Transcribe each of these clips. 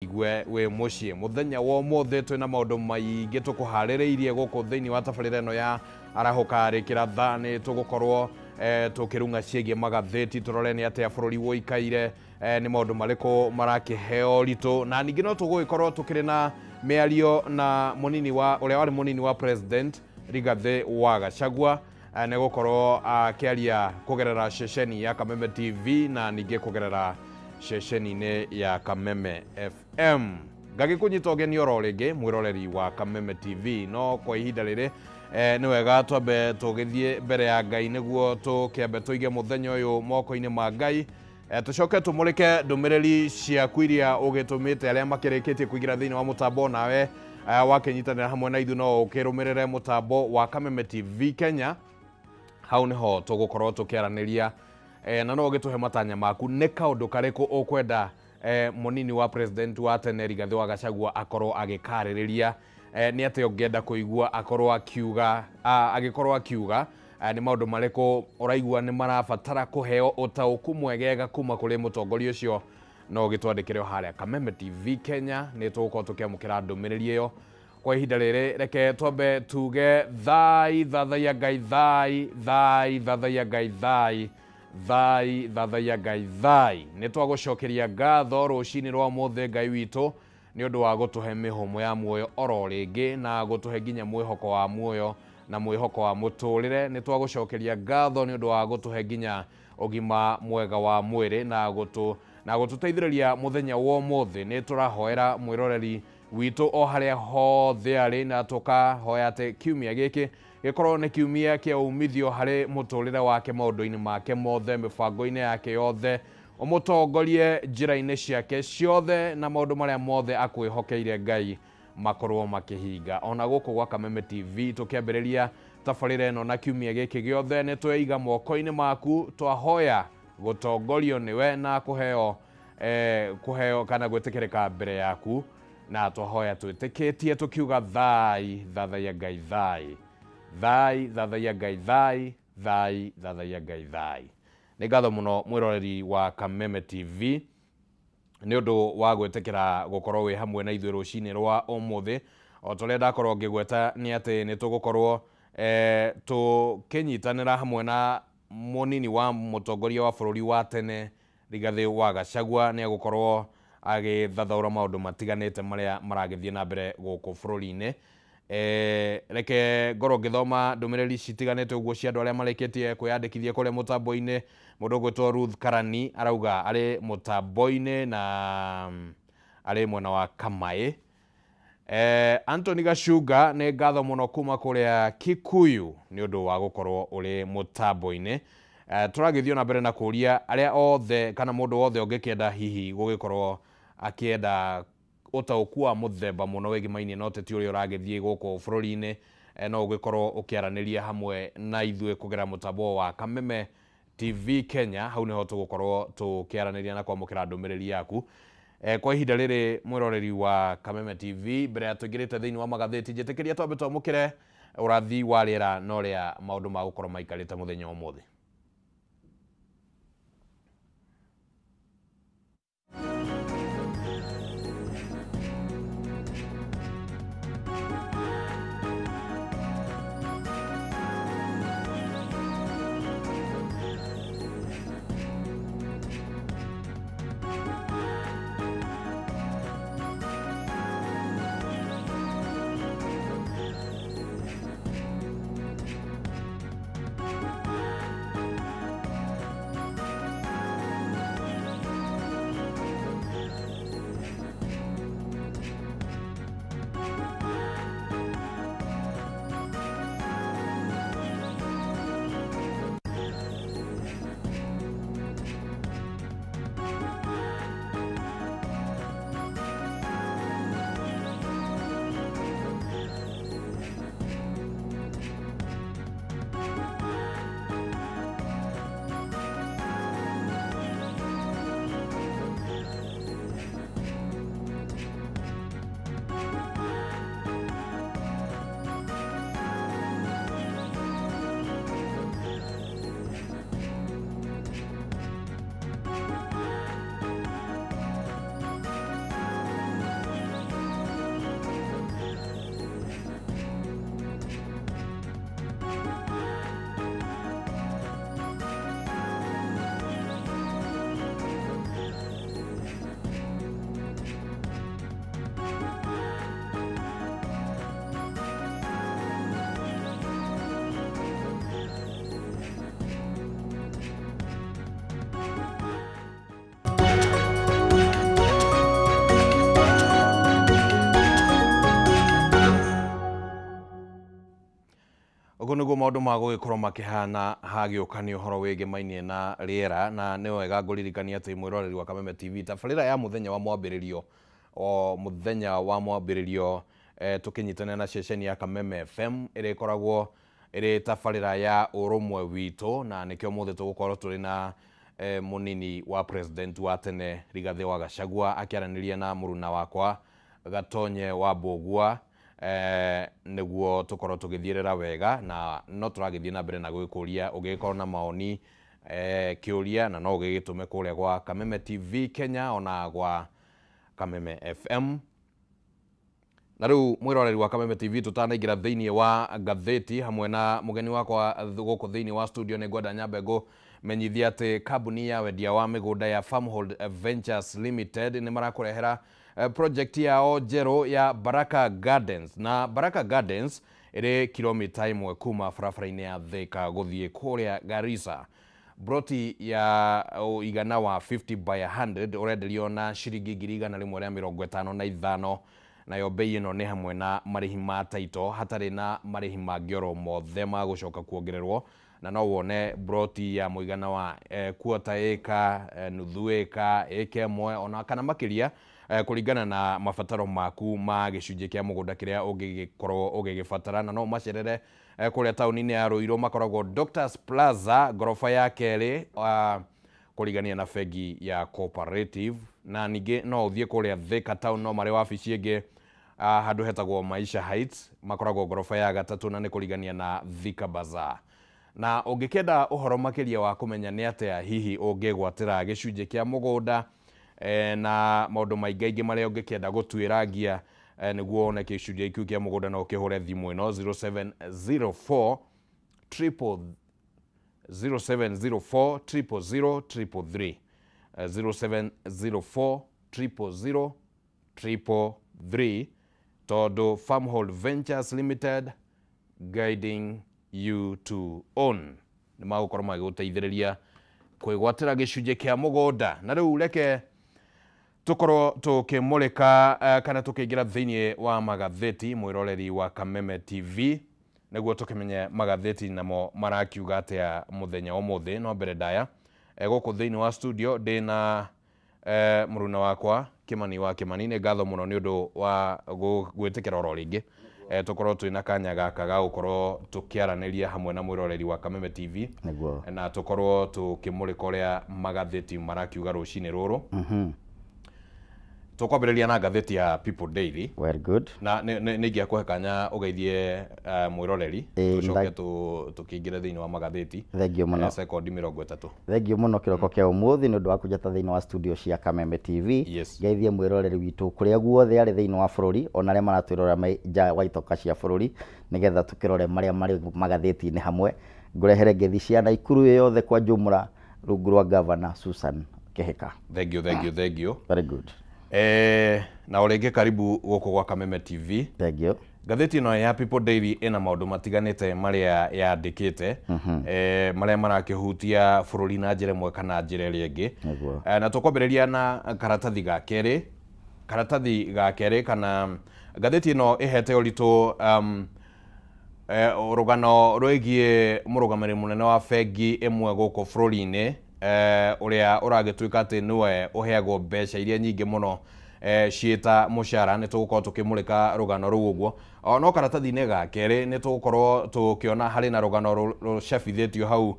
igwe we mucie muthenya wo mothe twina maundu maingi tukuharireirie guku thiini wa tabarira ino ya arahuka rikira thani tugukorwo tukirunga ciegi magatheti turore ni atia bururi woikaire ni maundu mariku marakiheo ritu na ningi no tugugikorwo tukiri na miario na munini wa uria wari munini wa president Rigathi wa Gachagua ne gukorwo akiaria kugerera ceceni ya Kameme TV na ningi kugerera ceceni-ini ya Kameme FM. Ngagikunyita ugeni oro ringi mwiroreri wa Kameme TV no kwa ihinda riri ni wega twambe tugithie mbere ya Ngai niguo tukiambe tuige muthenya uyu moko-ini ma Ngai tucoke tumurike ndumiriri ciaku iria ugitumite aria makirikitie kuigira thiini wa mutambo nawe wakinyitanira hamwe na ithu no ukirumirire mutambo wa Kameme TV Kenya hau niho tugukorwo tukiaraniria na no gituhe matanya maku ne kaundu kariku ukwenda munini wa president wa tene Rigathi wa Gachagua akorwo agikaririria ni ate ungienda kuigua akorwo akiuga agikorwo akiuga ni maundu mariku uraigua ni marabatara kuheo utauku mwegega kuma kuri mutongoria ucio no gitwandikire haria Kameme TV Kenya ni tugukorwo tukiamukira ndumiriri iyo kwa ihinda riri reke twambe tuge thai thathaia Ngai thai thathaia Ngai thai thathaia Ngai thai ni twagucokeria ngatho rucini rwa muthe Ngai witu ni undu wa gutuhe mihomo ya muoyo oro ringi na gutuhe nginya mwihoko wa muoyo na mwihoko wa muturire ni twagucokeria ngatho ni undu wa gutuhe nginya ugima mwega wa mwiri na gututeithiriria muthenya wo muthe ni turahoera mwiroreri witu o haria hothe ari na tukahoya ati kiumia giki gikorwo ni kiumia kia umithio hari muturire wake maundu-ini make mothe mibango-ini yake yothe umutongorie njira-ini ciake ciothe na maundu maria mothe akwihokeire Ngai makorwo makihinga ona guku gwa Kameme TV tukiambiriria tabarira ino na kiumia giki giothe ni tweiga moko-ini maku twahoya gutongorio niwe na kuheo kana gwitikirika mbere yaku na twahoya twitikitie tukiuga thai thathaia Ngai thai thathaia Ngai thai thathaia Ngai thai. Ni ngatho muno mwiroreri wa Kameme TV ni undu wa gwitikira gukorwo wi hamwe na ithuĩ rucini rwa umuthi o turia ndakorwo ngigweta ni ati ni tugukorwo tukinyitanira hamwe na munini wa mutongoria wa bururi wa tene Rigathi wa Gachagua ni agukorwo agithathaura maundu matiganite maria maragithie na mbere guku bururi-ini reke ngorwo ngithoma ndumiriri citiganite uguo cia andu aria mareketie kwiyandikithia kuria mutambo-ini mundu gwitwo Ruth Karani arauga ari mutambo-ini na ari mwena wa Kamae. Anthony Gachunga ni ngatho muno kuma kuria Kikuyu ni undu wa gukorwo uri mutambo-ini. Turagithio na mbere na kuria aria othe kana mundu wothe ungikienda hihi gugikorwo akienda utauku wa muthemba muno wegimainie na uteti uria uragithie guku bururi-ini no ugikorwo ukiaraniria hamwe na ithuĩ kugera mutambo wa Kameme TV Kenya hau niho tugukorwo tukiaraniria na kwamukira ndumiriri yaku kwa ihinda riri mwiroreri wa Kameme TV mbere ya tuingirite thiini wa magatheti njitikiria twambe twamukire urathi wa riera no ria maundu ma gukorwo maikarite muthenya umuthi. Uguo niguo maundu ma gugikorwo makihana hagiukania uhoro wigimainie na riera na ni wega nguririkania ati mwiroreri wa Kameme TV tabarira ya muthenya wa mwambiririo tukinyitana na ceceni ya Kameme FM iri koragwo iri tabarira ya urumwe witu na nikio muthe tugukorwo turi na munini wa president wa tene Rigathi wa Gachagua akiaraniria na muruna wakwa Gatonye wa Mbugua niguo tukorwo tugithierera wega na no turagithie na mbere na gwikuria ugikorwo na maoni kiuria na no ugigitume kuria gwa Kameme TV Kenya ona gwa Kameme FM. Na riu mwiroreri wa Kameme TV tutanaingira thiini wa gatheti hamwe na mugeni wakwa guku thiini wa studio ni Gwenda Nyambego menyithia ati kambuni ya wendia wa migunda ya Farmhold Ventures Limited ni marakurehera project yao jero ya Baraka Gardens na Baraka Gardens iri kilomita imwe kuma barabara-ini ya Thika guthie kuria Garissa. Broti ya igana wa 50 by 100 urenderio na ciringi 155 nayo bei ino ni hamwe na marihi ma taito hatari na marihi ma ngĩoro mothe ma gucoka kuongererwo na no wone broti ya muigana wa quarter acre, nuthu acre, acre imwe ona kana makiria kuringana na mabataro maku ma gicunjĩ kia mugunda kiria ungigikorwo ugigibatara na no macerere kuria tauni-ini ya Ruiru makoragwo Doctors Plaza gorofa ya keri kurigania na bengi ya Cooperative na ningi no uthie kuria Thika town no mari wabici ingi handu hetagwo Maisha Heights makoragwo gorofa ya gatatu na ni kurigania na Thika Bazaar. Na ungikenda uhoro makiria wa kumenya ni atia hihi ungigwatira gicunjĩ kia mugunda na maundu maingi maria ungikenda gutwiragia niguo one gicunjĩ kiu kia mugunda no ukihure thimu ino 0704 0704333 0704 07033 todo Farmhold Ventures Limited guiding you to own ni magukorwo magiguteithiriria kwigwatira gicunjĩ kia mugunda. Na riu reke tukorwo tukimulika kana tukiingira thiini wa magatheti mwiroreri wa Kameme TV niguo tukimenye magatheti namo marakiuga atia muthenya umuthi. No mbere ndaya guku thiini wa studio ndina muruna wakwa Kimani wa Kimani ni ngatho muno ni undu wa gwitikira oro ringi tukorwo twina kanya gaka ga gukorwo tukiaraniria hamwe na mwiroreri wa Kameme TV na tukorwo tukimulika uria magatheti marakiuga rucini ruru. Tukwambĩrĩria na gatheti ya People Daily. Very good. Na ningia kuhe kanya ugeithie mwiroreri tucoke tukiingira thiini wa magatheti. Thengio muno. Sekondi 30. Thengio muno kiroko kia umuthi ni undu wa kujata thiini wa studio cia Kameme TV. Yes. Geithie mwiroreri witu kuria guothe ari thiini wa bururi ona aria maratwirora ja wa itoka cia bururi nigetha tukirore maria mari magatheti-ini hamwe ngurehere ngethi cia Naikuru yothe kwa jumla rungu rwa Governor Susan Kihika. Thank you. Very good. Na uringi karibu guku gwa Kameme TV. Thank you. Gatheti no ya People Daily ina maundu matiganite maria yandikite maria marakihutia bururi na njira imwe kana njira iria ingi. Na tukwambĩrĩria na karatathi ga keri kana gatheti no ihete uritu rugano rwigie murugamiri munene wa bengi imwe guku bururi-ini uria uragituika ati niwe uheagwo mbeca iria nyingi muno ciita mushara ni tugukorwo tukimulika rugano ruu uguo. No karatathi-ini ga keri ni tugukorwo tukiona hari na rugano rucabithitio hau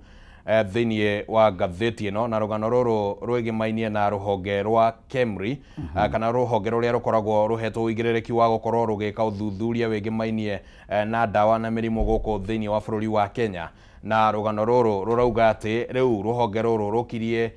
thiini wa gatheti ino na rugano ruru rwigimainie na ruhonge rwa KEMRI kana ruhonge ruria rukoragwo ruhetwo uigirĩrĩki wa gukorwo rugika uthuthuria wigimainie na dawa na mirimu guku thiini wa bururi wa Kenya. Na rugano ruru rurauga ati riu ruhonge ruru rukirie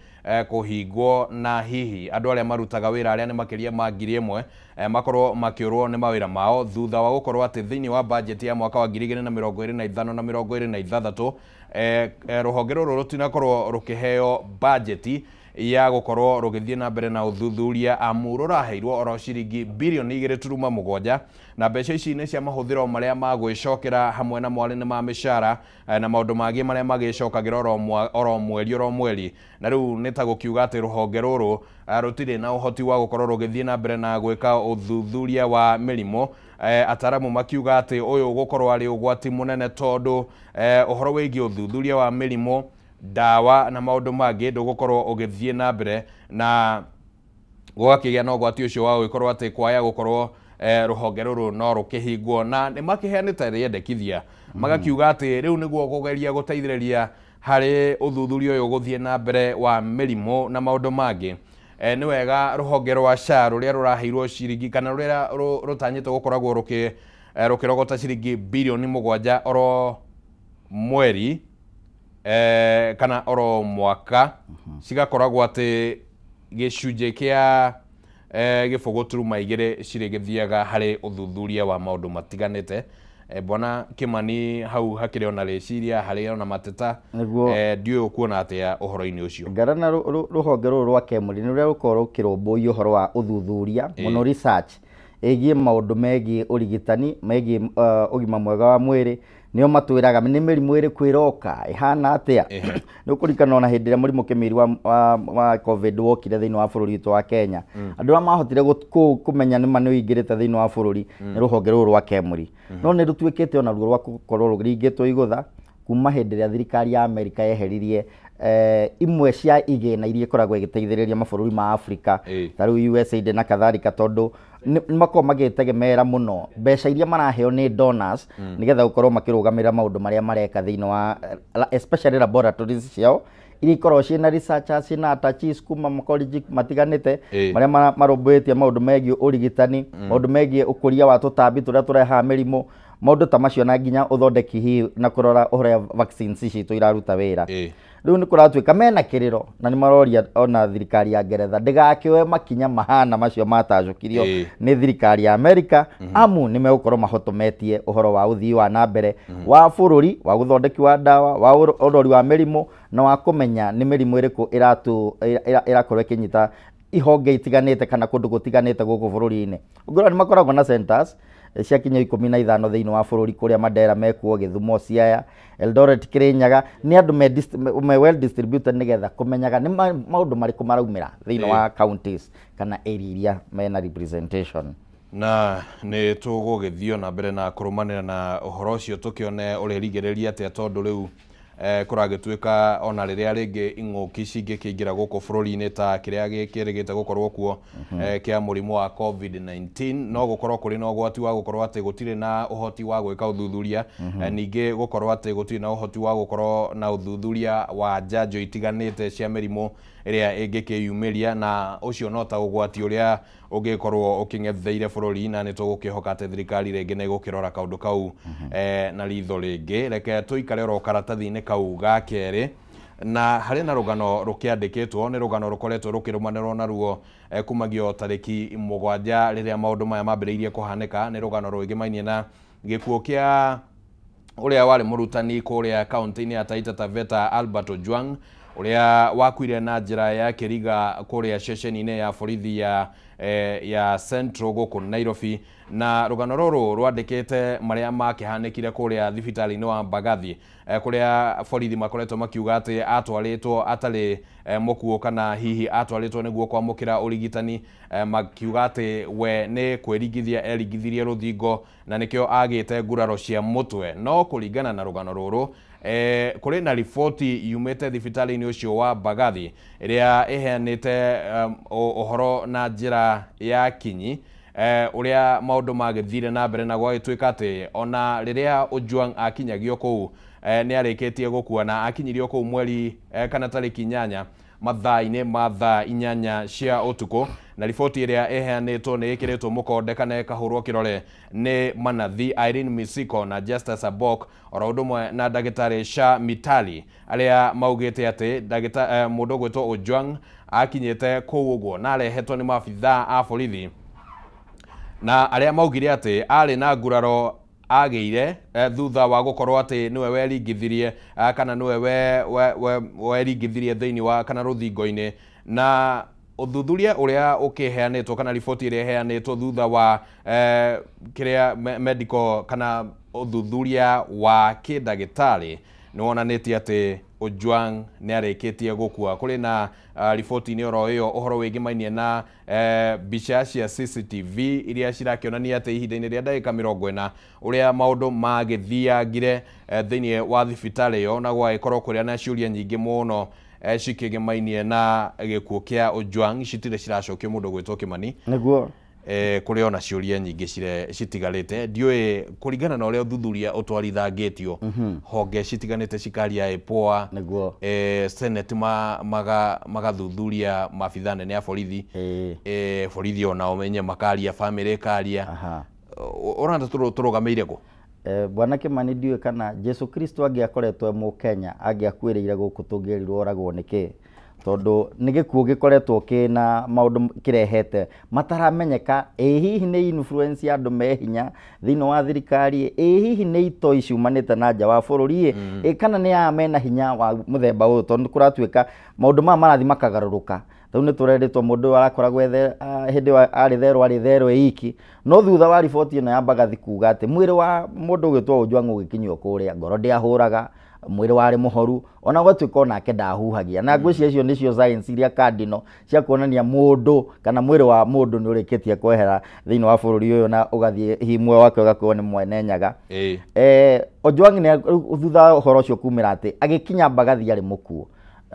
kuhingwo na hihi andu aria marutaga wira aria ni makiria ma 1,000 makorwo makiurwo ni mawira mao thutha wa gukorwo ati thiini wa budget ya mwaka wa 2025 na 2026 ruhonge ruru rutinakorwo rukiheo budget ya gukorwo rugithie na mbere na uthuthuria amu ruraheirwo oro ciringi birioni 2.7 na mbeca ici nĩ cia mahũthĩro marĩa magwĩcokera hamwe na mwarĩ ma mĩcara na maũndũ mangĩ marĩa magĩcokagĩra oro mweri na rĩu nĩ ta gũkiuga atĩ rũhonge rũrũ rutirĩ na ũhoti wa gũkorwo rũgĩthiĩ na mbere na gwĩka ũthuthuria wa mĩrimũ. Ataramu makiuga atĩ ũyũ gũkorwo arĩ ũgwati mũnene tondũ ũhoro wĩgiĩ ũthuthuria wa mĩrimũ, ndawa na maũndũ mangĩ ndũgũkorwo ũgĩthiĩ na mbere na gũgakĩgĩa na ũgwati ũcio wa gũkorwo atĩ kwaya gũkorwo rũhonge rũrũ no rũkĩhingwo, na nĩ makĩheanĩte rĩendekithia magakiuga atĩ rĩu nĩguo kũgeria gũteithĩrĩria harĩ ũthuthuria ũyũ gũthiĩ na mbere wa mĩrimũ na maũndũ mangĩ. Nĩ wega rũhonge rwa SHA rũrĩa rũraheirwo ciringi kana rũrĩa rũtanyĩte gũkoragwo rũkĩrogota ciringi birioni 7 oro mweri kana oro mwaka cigakoragwo atĩ gĩcunjĩ kĩa gĩbũgũ turuma 2 cirĩ gĩthiaga harĩ ũthuthuria wa maũndũ matiganĩte. Bwana Kimani hau hakĩrĩ ona rĩciria harĩ ona mateta ndiũĩ kuona atĩa ũhoro-inĩ ũcio. Ngarana rũhonge rũrũ rwa KEMRI nĩ rũrĩa rũkorwo rũkĩrũmbũiya ũhoro wa ũthuthuria mũno research ĩgiĩ maũndũ megiĩ ũrigitani megiĩ ũgima mwega wa mwĩrĩ. Nĩo matwĩraga nĩ mĩrimũ ĩrĩkũ ĩroka ĩhana atĩa. Nĩ ũkũririkana ona hĩndĩ ĩrĩa mũrimũ kĩmiri wa COVID wokire thĩinĩ wa bũrũri witũ wa Kenya, andũ arĩa mahotire kũmenya nĩ nĩ ũingĩrĩte thĩinĩ wa bũrũri nĩ rũhonge rũrũ rwa KEMRI. No nĩ rũtuĩkĩte ona ruo rwa gũkorwo rũringĩtwo igũtha kuma hĩndĩ ĩrĩa thirikari ya Amerika yeheririe imwe cia igĩna iria ikoragwo igĩteithĩrĩria mabũrũri ma Afrika ta rĩu USAID na katharika, tondũ nĩ makorwo magĩtegemeera mũno mbeca iria maraheo nĩ donors nĩgetha gũkorwo makĩrũgamĩrĩra maũndũ marĩa mareka thĩinĩ wa especially laboratories ciao iria ikoragwo ciĩna researchers ciĩna attaches kuma makollege matiganĩte marĩa marũmbũyĩtie maũndũ megiĩ ũrigitani, maũndũ megiĩ ũkũria wa tũtambi tũrĩa tũrehaga mĩrimũ, maũndũ ta macio na nginya ũthondeki hihi na kũrora ũhoro vaccines citũ iraruta wĩra. Rĩu nĩ kũratuĩka mena kĩrĩro na nĩ maroria ona thirikari ya Ngeretha ndĩgakĩoe makinya mahana macio matacũkirio nĩ thirikari ya Amerika amu nĩ megũkorwo mahotometie ũhoro wa ũthii wa na mbere wa bũrũri wa gũthondeki wa ndawa wa ũrori wa mĩrimũ na wa kũmenya nĩ mĩrimũ ĩrĩkũ ĩrakorwo ĩkĩnyita ihonge itiganĩte kana kũndũ gũtiganĩte gũkũ bũrũri-inĩ. Ũngĩrora nĩ makoragwo na centers cia kinya 15 thĩinĩ wa bũrũri kũrĩa Mandera mekuo, Gĩthumo, Siaya, Eldoret, Kirinyaga, nĩ andũ me well distributed nĩgetha kũmenyaga nĩ maũndũ marĩkũ maraumĩra thĩinĩ wa counties kana area iria mena representation. Na nĩ tũgũgĩthiĩ na mbere na kũrũmanĩra na ũhoro ũcio tũkĩone ũrĩrigĩrĩria atĩa, tondũ rĩu kũragĩtuĩka ona rĩrĩa rĩngĩ ing'ũki cingĩkĩingĩra gũkũ bũrũri-inĩ ta kĩrĩa gĩkĩrĩgĩte gũkorwo kuo kĩa mũrimũ wa COVID-19 no gũkorwo kũrĩ na ũgwati wa gũkorwo atĩ gũtirĩ na ũhoti wa gwĩka ũthuthuria, ningĩ gũkorwo atĩ gũtirĩ na ũhoti wa gũkorwo na ũthuthuria wa njanjo itiganĩte cia mĩrimũ ĩrĩa ĩngĩkĩyumĩria, na ũcio no ta ũgwati ũrĩa ũngĩkorwo ũkĩng'etheire bũrũri, na nĩ tũgũkĩhoka atĩ thirikari rĩngĩ nĩ gũkĩrora kaũndũ kau na ritho rĩngĩ. Reke tũikare oro karatathi-inĩ kau ga kerĩ, na harĩ na rũgano rũkĩandĩkĩtwo, nĩ rũgano rũkoretwo rũkĩrũmanĩrwo naruo kumagio tarĩki 7 rĩrĩa maũndũ maya mambĩrĩirie kũhanĩka. Nĩ rũgano rwĩgĩmainie na gĩkuũ kĩa ũrĩa warĩ mũrutani kũrĩa kaunti-inĩ ya Taita Taveta Albert Ojwang, ũrĩa wakuire na njĩra ya kĩriga kũrĩa ceceni-inĩ ya borithi ya Central gũkũ Nairobi. Na rũgano rũrũ rwandĩkĩte marĩa makĩhanĩkire kũrĩa thibitarĩ-inĩ wa Mbagathi, kũrĩa borithi makoretwo makiuga atĩ atwarĩtwo atarĩ mũkuo kana hihi atwarĩtwo nĩguo kwamũkĩra ũrigitani, makiuga atĩ we nĩ kwĩringithia eringithirie rũthingo na nĩkĩo agĩte nguraro cia mũtwe. No kũringana na rũgano rũrũ, kũrĩ na riboti yumĩte thibitarĩ-inĩ ũcio wa Mbagathi ĩrĩa ĩheanĩte ũhoro na njĩra ya kinyi ũrĩa maũndũ magĩthire na mbere, na gwagĩtuĩka atĩ ona rĩrĩa Ojwang akinyagio kũu nĩ arĩkĩtie gũkua na akinyirio kũu mweri kana tarĩki 8 mathaa-inĩ ma thaa 8 cia ũtukũ. Na riboti ĩrĩa ĩheanĩtwo nĩ ĩkĩrĩtwo mũkonde kana ĩkahũrwo kĩrore nĩ manathi Irene Misiko na Justus Abok, oro ũndũ ũmwe na ndagĩtarĩ Sha Mitali, arĩa maugĩte atĩ mũndũ ũgwĩtwo Ojwang akinyĩte kũu ũguo na arehetwo nĩ maabithaa a borithi, na arĩa maugire atĩ arĩ na nguraro agĩire thutha wa gũkorwo atĩ nĩwe weringithirie kana nĩwe weringithirie thĩinĩ wa kana rũthingo-inĩ na uthuthuria uria ukiheanitwo kana riboti iria iheanitwo thutha wa kiria medical kana uthuthuria wa kidagitari ni wonanitie ati Ojwang ni arikitie gukua. Kuri na riboti ni oro iyo uhoro wigimainie na bica cia CCTV iria cirakionania ati ihinda-ini ria ndagika 40 uria maundu magithiangire thiini wa thibitari iyo na gwagikorwo kuria na ciuria nyingi muno cikigimainie na gikuo kia Ojwang citire ciracokio mundu gwitwo Kimani niguo kuri ona ciuria nyingi citigarite ndiui kuringana na uria uthuthuria utwarithangitio honge citiganite cikaria EPOA niguo senate magathuthuria maabitha nene ya borithi borithi ona umenye makaria family karia uranda turugameire ku Bwana Kimani ndiwe kana Jesu Kristo angiakoretwo mu Kenya angiakwirire guku tungirirwo oragwo niki tondu ni gikuo gikoretwo kina maundu kirehete mataramenyeka hihi ni influence ya andu mehinya thiini wa thirikari hihi ni ito iciumanite na nja wa bururi kana ni amena hinya wa muthemba uyu tondu kuratuika maundu marathi makagaruruka tau ni tureretwo mundu arakoragwo hindi ari thero iki no thutha wa riboti ino yambaga thikuga ati mwiri wa mundu ugitwo Ojwang ugikinyio kuria ngoro ndiahuraga mwiri wari muhoru ona gwatuika onake ndahuhagia na ngwiciria icio nicio science iria cardinal cia kuonania mundu kana mwiri wa mundu ni urikitie kwehera thiini wa bururi uyu na ugathie himwe wake ugakorwo ni mwene nyaga Ojwang ni thutha uhoro ucio kumira ati agikinya mbagathi ari mukuo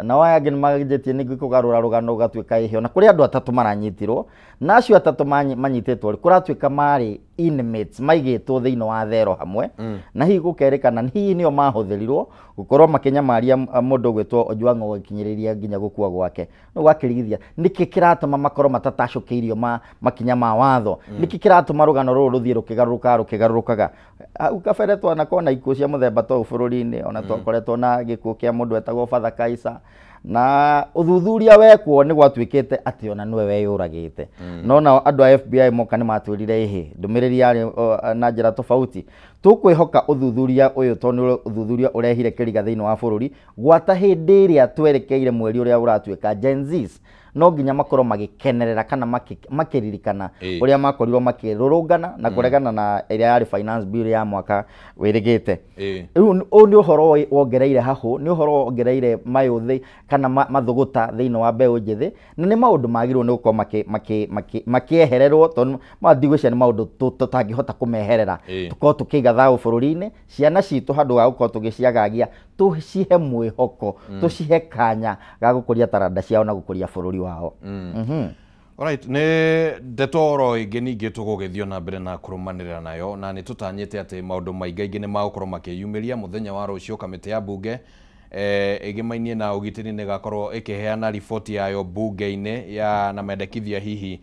na waya ngin magijetie ni kugarura rugano ugatuika ihio na kuri andu atatu maranyitirwo na acio atatu manyitetwo kuratuika mari inmates maigitwo thiini wa thero hamwe na hihi gukerikana hihi nio mahuthirirwo gukorwo makinyamaria mundu gwitwo Ojwang ugikinyiriria nginya gukua gwake no gwakirigithia niki kiratuma makorwo matatacukeirio makinya ma watho niki kiratuma rugano ruru ruthie rukigarurukaga ukaberetwo na kona ikuo cia muthemba to bururi-ini ona twakoretwo na gikuo kia mundu etagwo Father Kaisa na uthuthuria wekwo ni gwatuikite ati ona niwe weyuragite no na andu a FBI moka ni matwirire ihi ndumiriri yari na njira tofauti tukwihoka uthuthuria uyu tondu uthuthuria urehire kiriga thiini wa bururi gwata hindi iria twerekeire mweri uria uratuika Gen Zs no nginya makorwo magikenerera kana makiririkana uria makorirwo makirurungana na kuregana na iria yari finance bill ya mwaka wirigite riu ni uhoro wongereire hahu ni uhoro wongereire mayuthi kana mathuguta thiini wa mbeu njithi na ni maundu magirwo ni gukorwo makiehererwo tondu mathigwicia ni maundu tutangihota kumeherera tukorwo tukiiga thaũ bururi-ini ciana citu handu ga gukorwo tugiciagagia tucihe mwihoko tucihe kanya ga gukuria taranda ciao na gukuria bururi wao Alright, ni ndeto oro ingi ningi tugugithio na mbere na kurumanirira nayo na ni tutanyite ati maundu maingi ni magukorwo makiyumiria muthenya wa rucio kamiti ya bunge igimainie na ugitiri ni gakorwo ikiheana riboti yayo bunge-ini ya na mendekithia hihi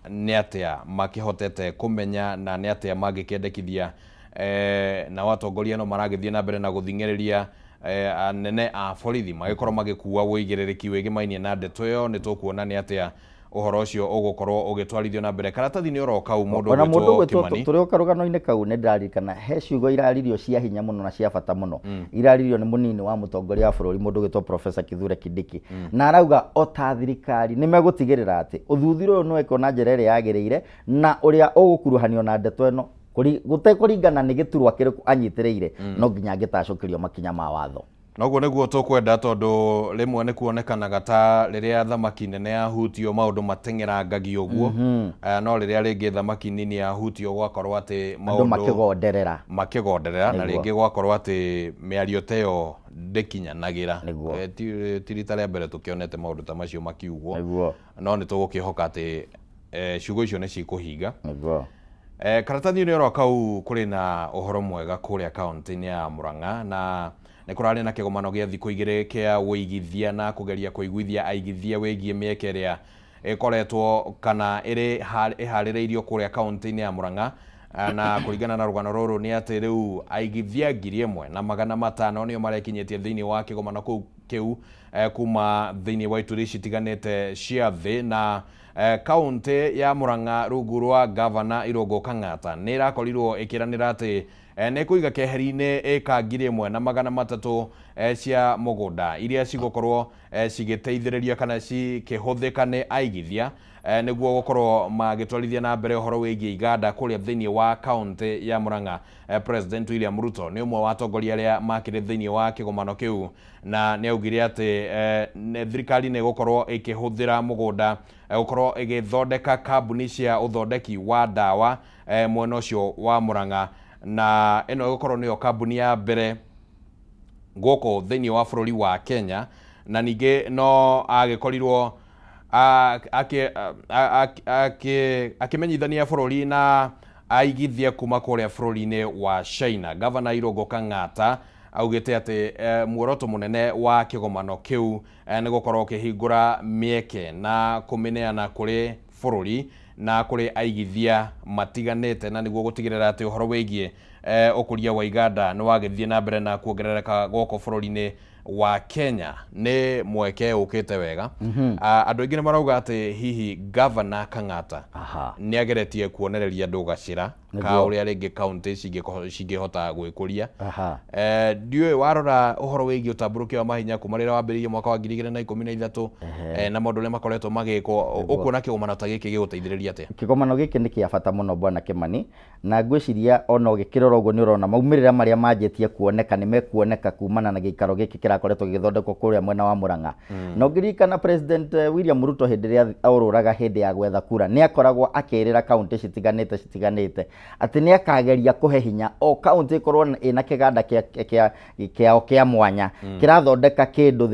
ni atia makihotete kumenya na ni atia magikiendekithia na watongoria no maragithie na mbere na guthing'iriria anene a borithi magikorwo magikuwa wigiririki wigimainie na ndeto iyo ni tukuona ni atia uhoro ucio ugukorwo ugitwarithio na mbere karatathi-ini oroka mundu gwitwo Kimani turi karugano-ini kau ni ndirarikana he ciugo iraririo cia hinya muno na cia bata muno iraririo ni munini wa mutongoria wa bururi mundu gwitwo Professor Kithure Kindiki na arauga ota thirikari ni megutigirira ati uthuthuro uyu nweko na njira iria yagiriire na uria ugukuruhanio na ndeto ino gutekuringana ni giturwa kiriku anyitireire no nginya angitacukirio makinya ma watho noguo niguo tukwenda tondu rimwe ni kuonekanaga ta riria thamaki nene yahutio maundu mateng'erangagio uguo no riria ringi thamaki nini yahutio gwakorwo ati maundu makigonderera na ringi gwakorwo ati miario teyo ndikinyanagira ti rita ria mbere tukionete maundu ta macio makiugwo no ni tugukihoka ati ciugo icio ni cikuhinga karatathi-ini oro kau kuri na uhoro mwega kuria kaunti-ini ya Murang'a na ni kurari na kigomano gia thiku igiri kia uigithia na kugeria kuiguithia aigithia wigie mieke ria ikoretwo kana iri ihaririirio kuria kaunti-ini ya Murang'a na kuringana na rugano ruru ni ati riu aigithia 1,500 nio marekinyetie thiini wa kigomano kiu kuma thiini wa ituri citiganite cia thi na kaunti ya Murang'a rungu rwa governor Irungu Kang'ata ni irakorirwo ikiranira ati nä kå iga keheri-inä ĩka 1,300 cia mũgũnda iria cigũkorwo cigĩteithĩrĩria kana cikĩhũthĩka nĩ aigithia nĩguo gũkorwo magĩtwarithia na mbere ũhoro wĩgiĩ iganda kũrĩa thĩinĩ wa kaunti ya Murang'a. President William Ruto nĩ ũmwe wa atongoria arĩa makĩrĩ thĩinĩ wa kĩgomano kĩu, na nĩ augire atĩ thirikari nĩ gũkorwo ĩkĩhũthĩra mũgũnda gũkorwo ĩgĩthondeka kambuni cia ũthondeki wa ndawa mwena ũcio wa Murang'a, na ĩno ĩgũkorwo nĩyo kambuni ya mbere gũkũ thĩinĩ wa bũrũri wa Kenya, na ningĩ no agĩkorirwo akĩmenyithania bũrũri na aigithia kuma kũrĩa bũrũri-inĩ wa China. Governor Irungu Kang'ata augĩte atĩ muoroto mũnene wa kĩgomano kĩu nĩ gũkorwo ũkĩhingũra mĩeke na kũmĩneana kũrĩ bũrũri na kũrĩ aigithia matiganĩte, na nĩguo gũtigĩrĩra atĩ ũhoro wĩgiĩ ũkũria wa iganda nĩ wagĩthiĩ na mbere na kuongerereka gũkũ bũrũri-inĩ wa Kenya. Nĩ mweke ũkĩte wega. Andũ aingĩ nĩ marauga atĩ hihi Governor Kang'ata nĩ ageretie kuonereria andũ gacĩra ka ũrĩa rĩngĩ kaunti cingĩhota gwĩkũria. Ndiũĩ warora ũhoro wĩgiĩ ũtambũrũkia wa mahinya kuma rĩrĩa wambĩrĩirie mwaka wa 2013 na maũndũ ũrĩa makoretwo magĩkwo, ũkuona kĩgomano ta gĩkĩ gĩgũteithĩrĩria atĩa? Kĩgomano gĩkĩ nĩ kĩa bata mũno Bwana Kimani, na ngwĩciria ona ũgĩkĩrora ũguo nĩ ũrona maumĩrĩra marĩa manjĩtie kuoneka nĩ mekuoneka kumana na gĩikaro gĩkĩ kĩrakoretwo gĩgĩthondekwo kũrĩa mwena wa Murang'a. Na ũngĩririkana President William Ruto hĩndĩ ĩrĩa aũrũraga hĩndĩ ya gwetha kura nĩ akoragwo akĩrĩra kaunti citiganĩte atĩ nĩ akageria kũhe hinya o kaunti ĩkorwo ĩna kĩganda kĩao kĩa mwanya kĩrathondeka kĩndũ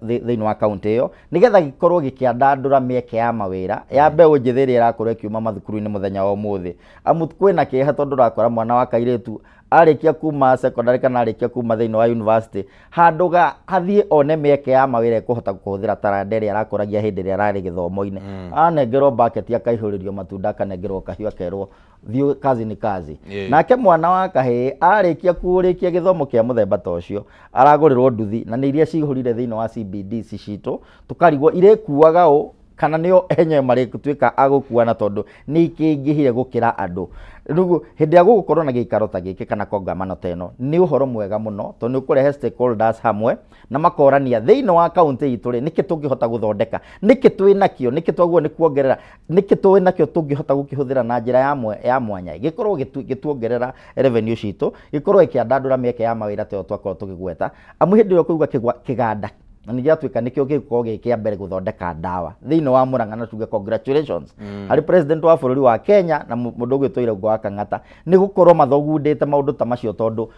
thĩinĩ wa kaunti ĩyo, nĩgetha gĩkorwo gĩkĩandandũra mĩeke ya mawĩra ya mbeũ njĩthĩ ĩrĩa ĩrakorwo ĩkiuma mathukuru-inĩ mũthenya wa ũmũthĩ. Amu kwĩna kĩeha tondũ ũrakora mwana wa kairĩtu arĩkia kuma secondary kana arĩkia kuma thĩinĩ wa university handũ hathiĩ one mĩeke ya mawĩra kũhota kũhũthĩra taranda ĩrĩa arakũragia hĩndĩ ĩrĩa ararĩ gĩthomo-inĩ, anengerwo bucket akaihũrĩrio matunda, akanengerwo kahiũ, akerwo thiĩ kazi ni kazi. Nake mwana wa kahĩĩ arĩkia kũrĩkia gĩthomo kĩa mũthemba ta ũcio aragũrĩrwo nduthi, na nĩ iria cihũrire thĩinĩ wa CBD citũ, tũkarigwo irĩkuaga ũ kana nĩo enyewe marĩtuĩka agũkuana tondũ nĩ ikĩingĩhire gũkĩra andũ. Rĩu hĩndĩ ya gũgũkorwo na gĩikaro ta gĩkĩ kana kongamano ta ĩno nĩ ũhoro mwega mũno, tondũ nĩ ũkũrehe stakeholders hamwe na makorania thĩinĩ wa kaunti itũ rĩ, nĩkĩ tũngĩhota gũthondeka, nĩkĩ twĩ nakĩo, nĩkĩ twaguo nĩ kuongerera, nĩkĩ twĩ nakĩo tũngĩhota gũkĩhũthĩra na njĩra ya mwanya gĩkorwo gĩtuongerera revenue citũ, gĩkorwo ĩkĩandandũra mĩeke ya mawĩra ta twakorwo tũkĩgweta. Amu hĩndĩ ĩyo kũigua kĩganda na nĩ gĩatuĩka nĩkĩo gĩgũkorwo gĩkĩa mbere gũthondeka ndawa thĩinĩ wa Murang'a, na tuge congratulations harĩ president wa bũrũri wa Kenya na mũndũ ũgwĩtwo Irungu wa Kang'ata nĩ gũkorwo mathugundĩte maũndũ ta macio, tondũ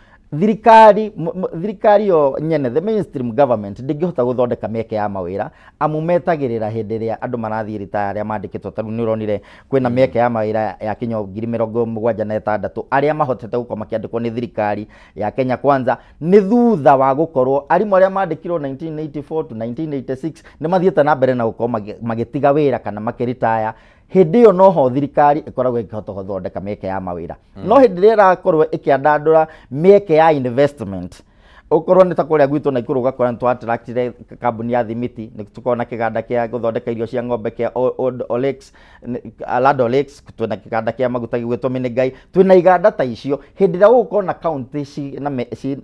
thirikari yo nyene, the mainstream government ndĩngĩhota gũthondeka mĩeke ya mawĩra amu metagĩrĩra hĩndĩ ĩrĩa andũ marathiĩ ritaya arĩa mandĩkĩtwo. Tarĩu nĩ ũronire kwĩna mĩeke ya mawĩra ya kinya 76,000 arĩa mahotete gũkorwo makĩandĩkwo nĩ thirikari ya Kenya Kwanza, nĩ thutha wa gũkorwo arimũ arĩa mandĩkirwo 1984 to 1986 nĩ mathiĩte na mbere na gũkorwo magĩtiga wĩra kana makĩritaya. Hĩndĩ ĩyo noho thirikari ĩkoragwo ĩkĩhota gũthondeka mĩeke ya mawĩra. No hĩndĩ ĩrĩa ĩrakorwo ĩkĩandandũra mĩeke ya investment, ukorwo nĩ ta kũrĩa gwitũ Naikuru ũgakora nĩ twa-attractire kambuni ya thimiti, nĩ tũkorwo na kĩganda kĩa gũthondeka irio cia ng'ombe kĩa Lado Lakes, twĩna kĩganda kĩa maguta gĩgwĩtwo Minigai, twĩna iganda ta icio. Hĩndĩ ĩrĩa gũgũkorwo na kaunti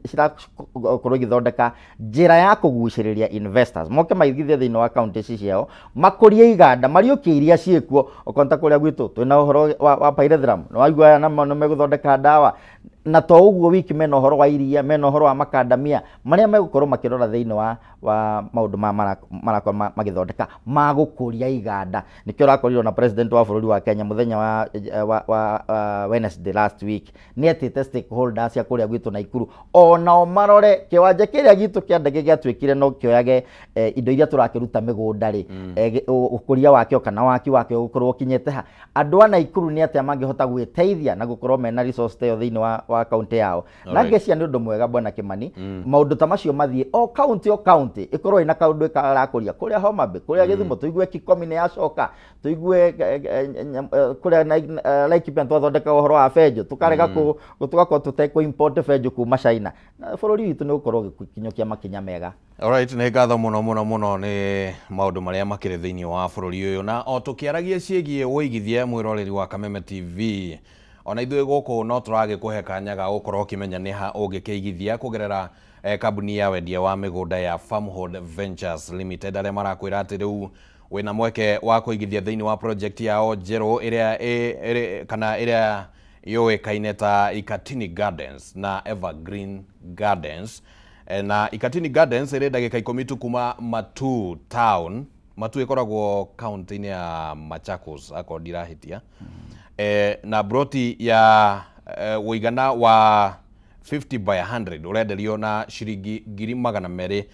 cirakorwo igĩthondeka njĩra ya kũgucĩrĩria investors moke maigithie thĩinĩ wa kaunti ciao, makũrie iganda mariũkie iria ciĩkuo. Okorwo ta kũrĩa gwitũ twĩna ũhoro wa pyrethrum, nĩ waigua aya nĩ megũthondeka ndawa, na to ũguo wiki mena ũhoro wa iria, mena ũhoro wa makandamia marĩa megũkorwo makĩrora thĩinĩ wa maũndũ marakorwo magĩthondeka magũkũria iganda. Nĩkĩo ũrakorirwo na president wa bũrũri wa Kenya mũthenya wa Wednesday last week nĩ etĩte stakeholders cia kũrĩa gwitũ Naikuru onao marore kĩwanja kĩrĩa gitũ kĩa ndege gĩatuĩkire no kĩoyage indo iria tũrakĩruta mĩgũnda rĩ, ũkũria wakĩo kana waki wakĩo gũkorwo kinyĩte ha. Andũ a Naikuru nĩ atĩa mangĩhota gwĩteithia na gũkorwo mena resource ta ĩyo thĩinĩ wa kaunti yao. Na ngĩcia nĩ ũndũ mwega Bwana Kimani, maũndũ ta macio mathiĩ o kaunti ĩkorwo ĩna kaũndũ ĩkarakũria kũrĩa Homa Bay, kũrĩa Gĩthumo, tũigue Kikomi nĩ yacoka, tũigue kũrĩa Laikipia twathondeka ũhoro wa benjũ, tũkarega tũgakorwo tũtekũ import benjũ kuma China. Bũrũri witũ nĩ ũkorwo ũgĩkinyũkia makinya mega. Alright, nĩ ngatho mũno nĩ maũndũ marĩa makĩrĩ thĩinĩ wa bũrũri ũyũ, na o tũkĩaragia ciĩgiĩ ũigithia mwĩroreri wa Kameme TV ona ithuĩ gũkũ no tũragĩkũhe kanya ga gũkorwo ũkĩmenya nĩ ha ũngĩkĩigithia kũgerera kambuni ya wendia wa mĩgũnda ya Farmhold Ventures Limited, arĩa marakwĩra atĩ rĩu wĩna mweke wa kũigithia thĩinĩ wa project yao njerũ ĩrĩa yũĩkaine ta Ikatini Gardens na Evergreen Gardens. Na Ikatini Gardens ĩrĩ ndagĩka 10 tu kuma Matu Town. Matu ĩkoragwo kaunti-inĩ ya Machakos akorwo ndirahĩtia. Na broti ya ũigana wa 50 by 100 ũrenderio na ciringi 230.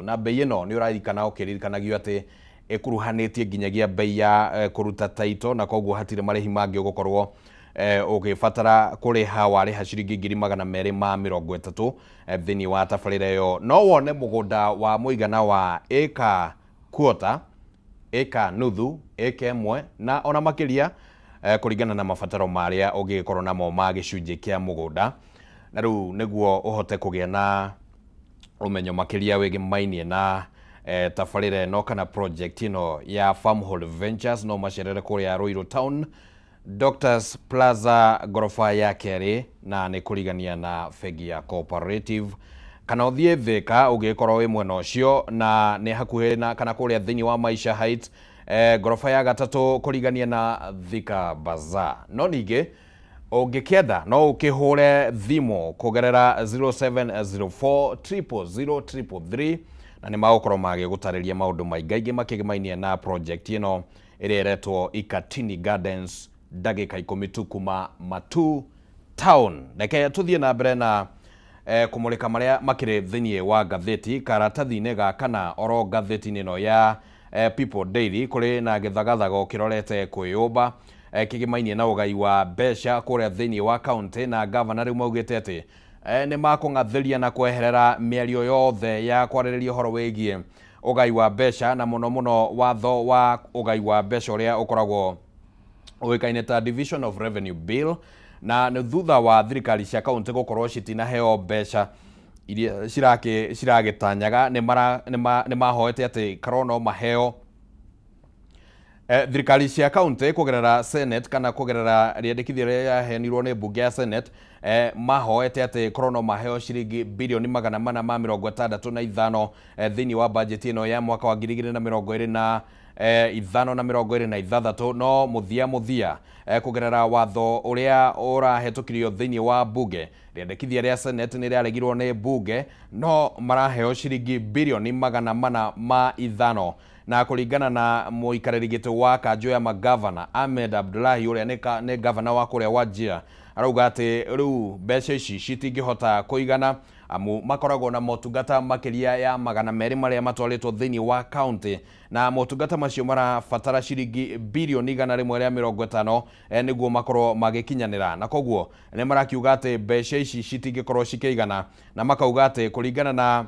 Na bei ĩno nĩ ũraririkana ũkĩririkanagio atĩ ĩkuruhanĩtie nginyagia bei ya kũruta taito, na koguo hatirĩ marĩhi mangĩ ũgũkorwo ũgĩbatara kũrĩha warĩha ciringi 230 thĩinĩ wa tabarĩra ĩyo. No wone mũgũnda wa mũigana wa ĩka quarter, ĩka nuthu, ĩka ĩmwe na ona makĩria kũringana na mabataro marĩa ũngĩkorwo namo ma gĩcunjĩ kĩa mũgũnda. Na rĩu nĩguo ũhote kũgĩa na ũmenyo makĩria wĩgĩmainie na tabarĩra ĩno kana project ĩno ya Farmhold Ventures, no macerere kũrĩa Ruiru Town, Doctors Plaza gorofa ya kerĩ, na nĩ kũrigania na bengi ya Cooperative, kana ũthiĩ Thĩka ũngĩkorwo wĩ mwena ũcio, na nĩ hakuhĩ na kana kũrĩa thĩinĩ wa Maisha Heights gorofa ya gatatũ kũrigania na Thika Bazaar. No ningĩ ũngĩkĩenda no ũkĩhũre thimũ kũgerera 0704000333 na nĩ magũkorwo magĩgũtarĩria maũndũ maingĩ makĩgemainie na project ĩno ĩrĩa ĩretwo Ikatini Gardens, ndagĩka 10 tu kuma Matu Town. Reke tũthiĩ na mbere na kũmũrĩka marĩa makĩrĩ thĩinĩ wa ngathĩti karatathi-inĩ gaka na oro ngathĩti-inĩ ĩno ya People Daily. Kũrĩ na gĩthagathago kĩrorete kwĩyũmba kĩgemainie na ũgai wa mbeca kũrĩa thĩinĩ wa kaunti, na gavana rĩu maugĩte atĩ nĩ makũng'athĩria na kweherera mĩario yothe ya kwarĩrĩria ũhoro wĩgiĩ ũgai wa mbeca, na mũno watho wa ũgai wa mbeca ũrĩa ũkoragwo ũĩkaine ta Division of Revenue Bill, na nĩ thutha wa thirikari cia kaunti gũkorwo citinaheo mbeca iria ciragĩtanyaga. Nĩ mahoete atĩ karono maheo thirikari cia kaunti kũgerera Senate kana kũgerera rĩendekithia rĩrĩa yaheanirwo nĩ mbunge ya Senate. Mahoete atĩ korono maheo ciringi bilioni 465 thĩinĩ wa budget ĩno ya mwaka wa 2025 na 26, no mũthia kũgerera watho ũrĩa ũrahetũkirio thĩinĩ wa mbunge. Rĩendekithia rĩa Senate nĩ rĩaregirwo nĩ mbunge, no maraheo ciringi bilioni 405. Na kũringana na mũikarĩri gĩtĩ wa kanjũ ya magavana Ahmed Abdullahi ũrĩa nĩ gavana wa kũrĩa Wajir, arauga atĩ rĩu mbeca ici citingĩhota kũigana amu makoragwo na motungata makĩria ya 200 marĩa matwarĩtwo thĩinĩ wa county, na motungata macio marabatara ciringi bilioni 150 nĩguo makorwo magĩkinyanĩra. Na koguo nĩ marakiuga atĩ mbeca ici citingĩkorwo cikĩigana, na makauga atĩ kũringana na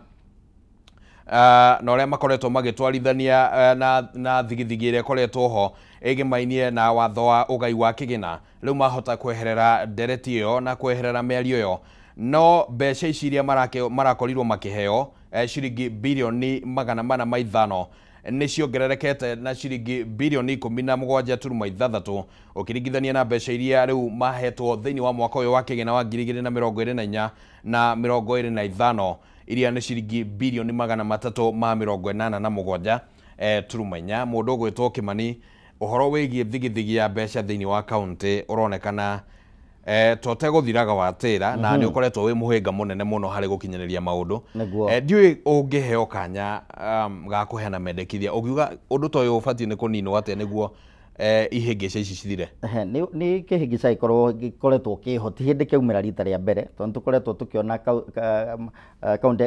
ũrĩa makoretwo magĩtwarithania na thigithigi ĩrĩa ĩkoretwo ho ĩgemainie na watho wa ũgai wa kĩgĩna, rĩu mahota kweherera ndereti ĩyo na kweherera mĩario ĩyo. No mbeca ici iria marakorirwo makĩheo ciringi bilioni 405 nĩ ciongererekete na ciringi bilioni 17.6 ũkĩringithania na mbeca iria rĩu mahetwo thĩinĩ wa mwaka ũyũ wa kĩgĩna wa 2024 na 2025 iria nĩ ciringi bilioni 387 turuma-inya. Mũndũ ũgwĩtwo Kĩmani, ũhoro wĩgiĩ thigithigi ya mbeca thĩinĩ wa kaunti ũronekana totegũthiraga watĩra, na nĩ ũkoretwo wĩ mũhĩnga mũnene mũno harĩ gũkinyanĩria maũndũ. Ndiũĩ ũngĩheo kanya ga kũheana mendekithia, ũngiuga ũndũ ta ũyũ ũbatiĩ nĩ kũninwo atĩa nĩguo ihĩngĩca ici cithire? Nĩ kĩhĩngĩca gĩkoretwo kĩho ti hĩndĩ kĩaumĩra rita rĩa mbere, tondũ tũkoretwo tũkĩona kaunti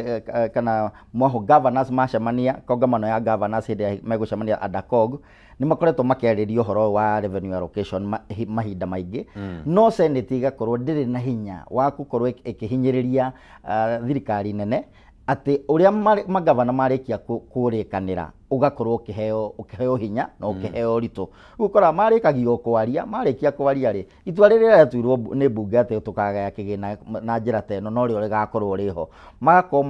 kana mwaho governors macemania, kongamano ya governors hĩndĩ ya megũcemania ADACOG, nĩ makoretwo makĩarĩria ũhoro wa revenue allocation mahinda maingĩ. No Senate igakorwo ndĩrĩ na hinya wa gũkorwo ĩkĩhinyĩrĩria thirikari nene atĩ ũrĩa magavana marĩkia kũrĩkanĩra ugakorwo ukiheo hinya na ukiheo rito ukora marikagio kwaria marikia kwaria ri itua riri retuirwo ni mbunge ati tukagaya kigina na njira teno no rio rigakorwo riho magakorwo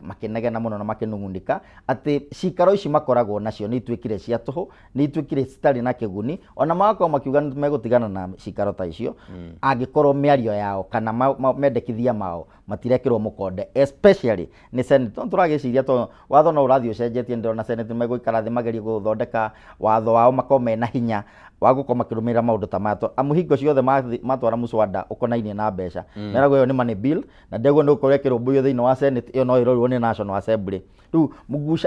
makinegena muno na makinungunika ati cikaro ici makoragwo nacio ni itwikire cia tuhu ni itwikire citari na kiguni ona magakorwo makiuga megutigana na cikaro ta icio angikorwo miario yao kana mendekithia mao matirekirwo mukonde especially ni senate turagiciria to watho no urathio cenjetie ndona senate meguikara thi magerie guthondeka watho wao makome na hinya waguko makirumira maundu ta mato amuhingo ciothe matwara muswada ukonainie na mbeca merago yo ni money bill na ndego no kurekirwo mbuyo thiini wa senate iyo no irorwo ni national assembly riu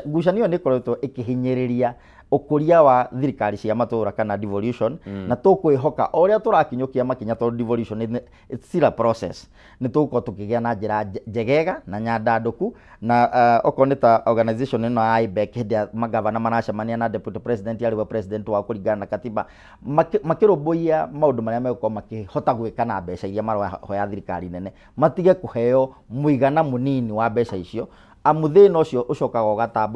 ngucanio ni koretwo ikihinyiriria ukuria wa thirikari cia matura kana devolution na tukwihoka oria turakinyukia makinya to devolution it's still a process ni tuko tukigia na njira njegega na nyandanduku na okoneta organization ino IBEC hindia magavana manacemania na deputy president yari wa president wa kuringana na katiba makirumbuia maundu maria megukoma makihota gwika na mbeca iria maroya thirikari nene matige kuheo muigana munini wa mbeca icio amuthino ucio ucokaga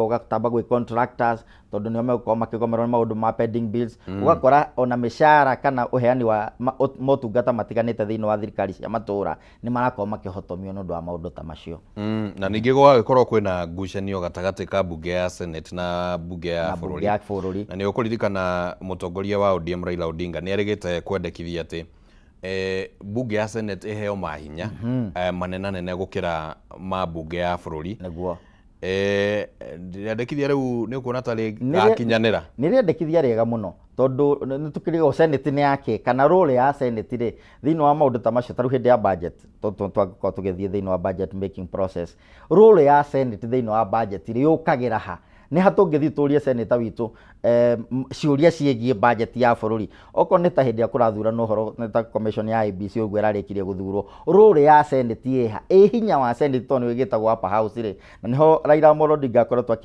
ugatamba gwi contractors tondu nio megukoma makigomerwo maundu ma pending bills ugakora ona mishara kana uheani wa motungata matiganite thiini wa thirikari cia matura ni marakoma makihotomio nundu wa maundu ta macio na ningi gwagikorwo kwina ngucanio gatagati ka bunge ya senate na bunge ya bururi na ni ukuririkana mutongoria wa ODM Raila Odinga ni arigite kwendekithia ati bunge ya senate iheo mahinya manenanene gukira ma bunge ya bururi niguo ndekithia riu ni kuona tari gakinyanira ni rendekithia rega muno tondu nitukirigo senate ni yake kana role ya senate ri thiini wa maundu ta macio taru hindi ya budget twako tugithie thiini wa budget making process role ya senate thiini wa budget ri yukagira ha ni hatungithi turie senator witu ciuria ciegie budget ya bururi oko ni ta hindi ya kurathura no horo ni ta commission ya IBC ugu irarikirie guthurwo role ya senate yeha hinya wa senate to ni wigitagwo upper house ri na niho Raila Amolo Odinga akoretwo